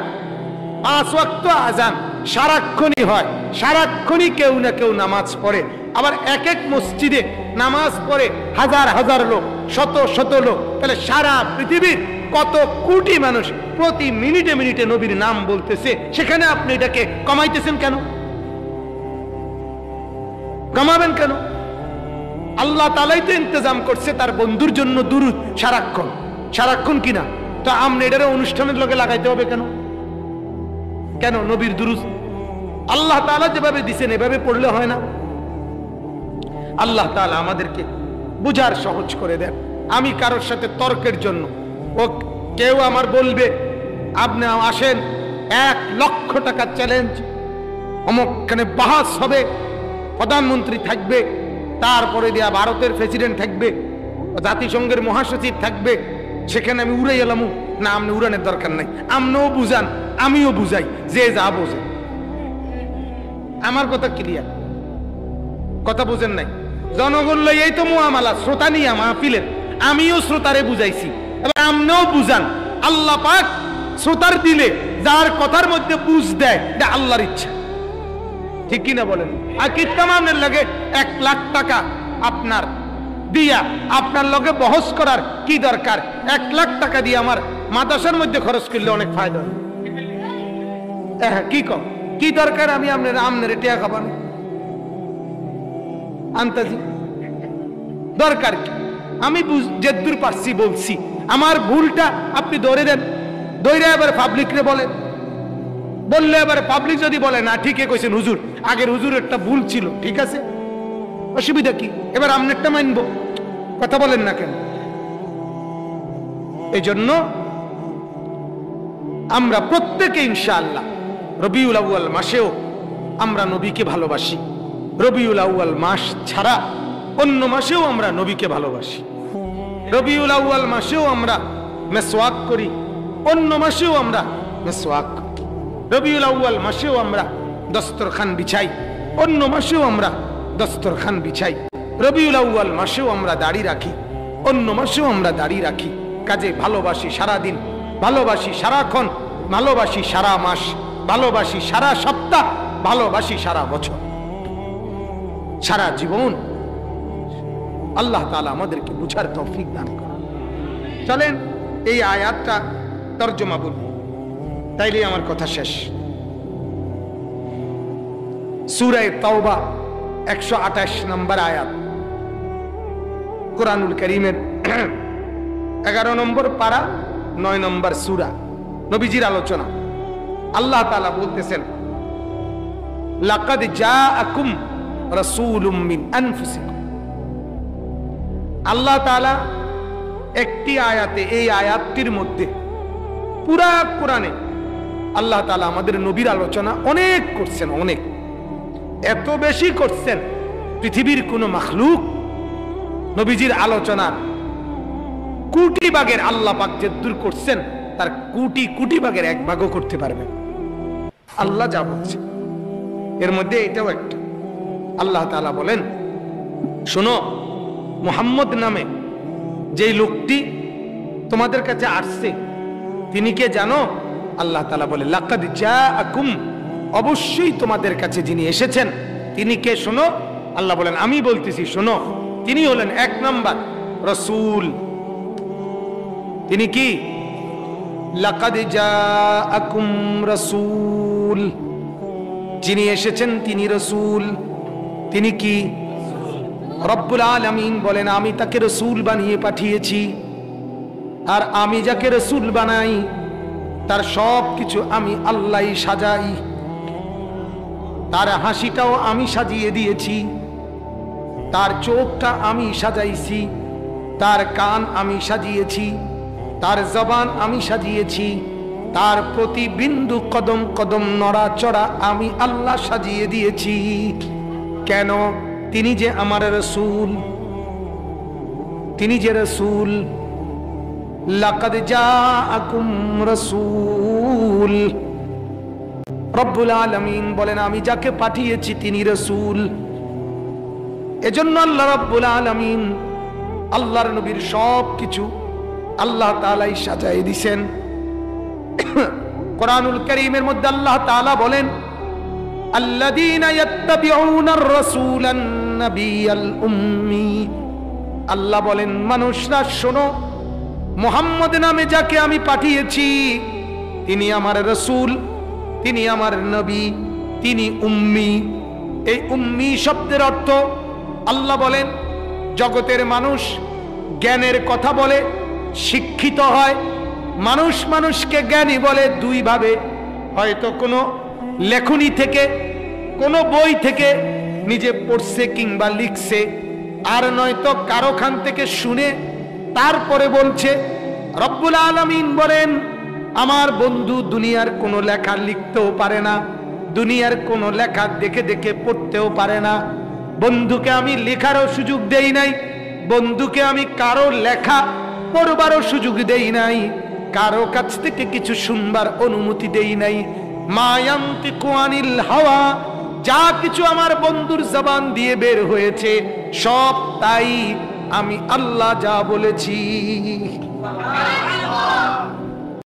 5 ওয়াক্ত আজান সারাক্ষণই হয়, সারাক্ষণই কেউ না কেউ নামাজ পড়ে। আবার এক এক মসজিদে নামাজ পড়ে হাজার হাজার লোক, শত শত লোক। তাহলে সারা পৃথিবীর কত কোটি মানুষ প্রতি মিনিটে মিনিটে নবীর নাম বলতেছে, সেখানে আপনি এটাকে কমাইতেছেন কেন? কমাবেন কেন? আল্লাহ তাআলাই তো ইন্তজাম করছে তার বন্ধুর জন্য দুরূদ সারাক্ষণ, সারাক্ষণ কিনা, তো আপনি এটারে অনুষ্ঠানের লগে লাগাইতে হবে কেন? কেন নবীর দুরূদ আল্লাহ তাআলা যেভাবে দিছেন এভাবে পড়লে হয় না? আল্লাহ তাআলা আমাদেরকে বুঝার সহজ করে দেন। আমি কারোর সাথে তর্কের জন্য, ও কেউ আমার বলবে আপনি আসেন 1 লক্ষ টাকা চ্যালেঞ্জ, অমুকখানে বাহাস হবে, প্রধানমন্ত্রী থাকবে, তারপরে দিয়া ভারতের প্রেসিডেন্ট থাকবে, জাতিসংঘের মহাসচিব থাকবে, সেখানে আমি উড়ে এলাম না? আপনি উড়ানের দরকার নাই, আপনিও বুঝান আমিও বুঝাই, যে যা বোঝে। আমার কথা ক্লিয়ার, কথা বুঝেন নাই? জনগণ লই এই তো মুআমালা, শ্রোতা নিয়া মাহফিলের, আমিও শ্রোতারে বুঝাইছি, এবার আপনিও বুঝান। আল্লাহ পাক শ্রোতার দিলে যার কথার মধ্যে বুঝ দেয়, এটা আল্লাহর ইচ্ছা, ঠিক কিনা বলেন? আর কিত্তামানের লাগে 1 লাখ টাকা আপনার দিয়া আপনার লগে বহস করার কি দরকার? 1 লাখ টাকা দিয়ে আমার মাদ্রাসার মধ্যে খরচ করলে অনেক ফায়দা হয়। কি কম, কি দরকার আমি আপনার টিয়া খাবানো আন্তাজি? দরকার কি? আমি যেদূর পারছি বলছি, আমার ভুলটা আপনি ধরে দেন, ধরে এবার পাবলিকরে বলেন, বললে এবার পাবলিক যদি বলে না ঠিকই কইছেন হুজুর, আগের হুজুর একটা ভুল ছিল, ঠিক আছে, অসুবিধা কি? এবার আমনেরটা মানবো, কথা বলেন না কেন? এই জন্য আমরা প্রত্যেকে ইনশাআল্লাহ রবিউল আউয়াল মাসেও আমরা নবীকে ভালোবাসি। রবিউল আউয়াল মাস ছাড়া অন্য মাসেও আমরা নবীকে ভালোবাসি। রবিউল আউয়াল মাসেও আমরা মেসওয়াক করি, অন্য মাসেও আমরা মেসওয়াক করি। রবিউল আউয়াল মাসেও আমরা দস্তরখান বিছাই, অন্য মাসেও আমরা দস্তরখান বিছাই। রবিউল আউয়াল মাসেও আমরা দাড়ি রাখি, অন্য মাসেও আমরা দাড়ি রাখি। কাজে ভালোবাসি সারাদিন, ভালোবাসি সারাক্ষণ, ভালোবাসি সারা মাস, ভালোবাসি সারা সপ্তাহ, ভালোবাসি সারা বছর, সারা জীবন। আল্লাহ তাআলা আমাদেরকে বুঝার তৌফিক দান করুন। চলেন এই আয়াতটা তরজমা বলি, তাইলে আমার কথা শেষ। সূরা তাওবা 128 নম্বর আয়াত, কুরআনুল কারীমের 11 নম্বর পারা 9 নম্বর সূরা, নবীজির আলোচনা। আল্লাহ তাআলা বলতেছেন, লাকাদ জাআকুম রাসূলুম মিন আনফুসিকুম। আল্লাহ তাআলা একটি আয়াতে, এই আয়াতটির মধ্যে পুরা কোরআনে আল্লাহ তাআলা আমাদের নবীর আলোচনা অনেক করছেন, অনেক, এত বেশি করছেন পৃথিবীর কোন মাখলুক নবীজির আলোচনা কোটি ভাগের আল্লাহ পাক যে দূর করছেন তার কোটি কোটি ভাগের 1 ভাগও করতে পারবেন। আল্লাহ যা বলছে এর মধ্যে এটাও একটা। আল্লাহ তাআলা বলেন, শোনো, মুহাম্মদ নামে যেই লোকটি তোমাদের কাছে আসছে তিনি কে জানো? আল্লাহ তাআলা বলে, লাকাদ জাআকুম, অবশ্যই তোমাদের কাছে যিনি এসেছেন তিনি কে শোনো। আল্লাহ বলেন, আমি বলতেছি শোনো, তিনি হলেন 1 নাম্বার রাসূল। তিনি কি? লাকাদ জাআকুম রাসূল, যিনি এসেছেন তিনি রাসূল। তিনি কি? রব্বুল আলামিন বলেন আমি তাকে রাসূল বানিয়ে পাঠিয়েছি। আর আমি যাকে রাসূল বানাই তার সব কিছু আমি আল্লাহই সাজাই। তার হাসিটাও আমি সাজিয়ে দিয়েছি, তার চোখটা আমি সাজাইছি, তার কান আমি সাজিয়েছি, তার জবান আমি সাজিয়েছি, তার প্রতি বিন্দু কদম কদম নড়াচড়া আমি আল্লাহ সাজিয়ে দিয়েছি। কেন? তিনি যে আমার রাসূল, তিনি যে রাসূল। লাকাদ জাআকুম রাসূল, রব্বুল আলামিন বলেন আমি যাকে পাঠিয়েছি তিনি রাসূল। এজন্য আল্লাহ রব্বুল আলামিন আল্লাহর নবীর সব কিছু আল্লাহ তাআলাই সাজায় দিয়েছেন। কোরআনুল কারীমের মধ্যে আল্লাহ তাআলা বলেন আল্লাযীনা ইয়াত্তাবিউনার রাসূলান নাবিয়াল উম্মি, আল্লাহ বলেন মানুষরা শোনো, মুহাম্মদ নামে যাকে আমি পাঠিয়েছি তিনি আমার রাসূল, তিনি আমার নবী, তিনি উম্মি। এই উম্মি শব্দের অর্থ আল্লাহ বলেন জগতের মানুষ জ্ঞানের কথা বলে শিক্ষিত হয়। মানুষ মানুষকে জ্ঞানী বলে দুই ভাবে, হয়তো কোনো লেখনী থেকে, কোনো বই থেকে নিজে পড়ছে কিংবা লিখছে, আর নয়তো কারো খান থেকে শুনে তারপরে বলছে। রব্বুল আলামিন বলেন আমার বন্ধু দুনিয়ার কোনো লেখা লিখতেও পারে না, দুনিয়ার কোনো লেখা দেখে দেখে পড়তেও পারে না। বন্ধুকে আমি লেখারও সুযোগ দেই নাই, বন্ধুকে আমি কারো লেখা পড়বারও সুযোগ দেই নাই, কারো কাছ থেকে কিছু শুনবার অনুমতি দেই নাই। মা ইয়ানতিকু আনিল হাওয়া, যা কিছু আমার বন্ধুর জবান দিয়ে বের হয়েছে সব তাই আমি আল্লাহ যা বলেছি।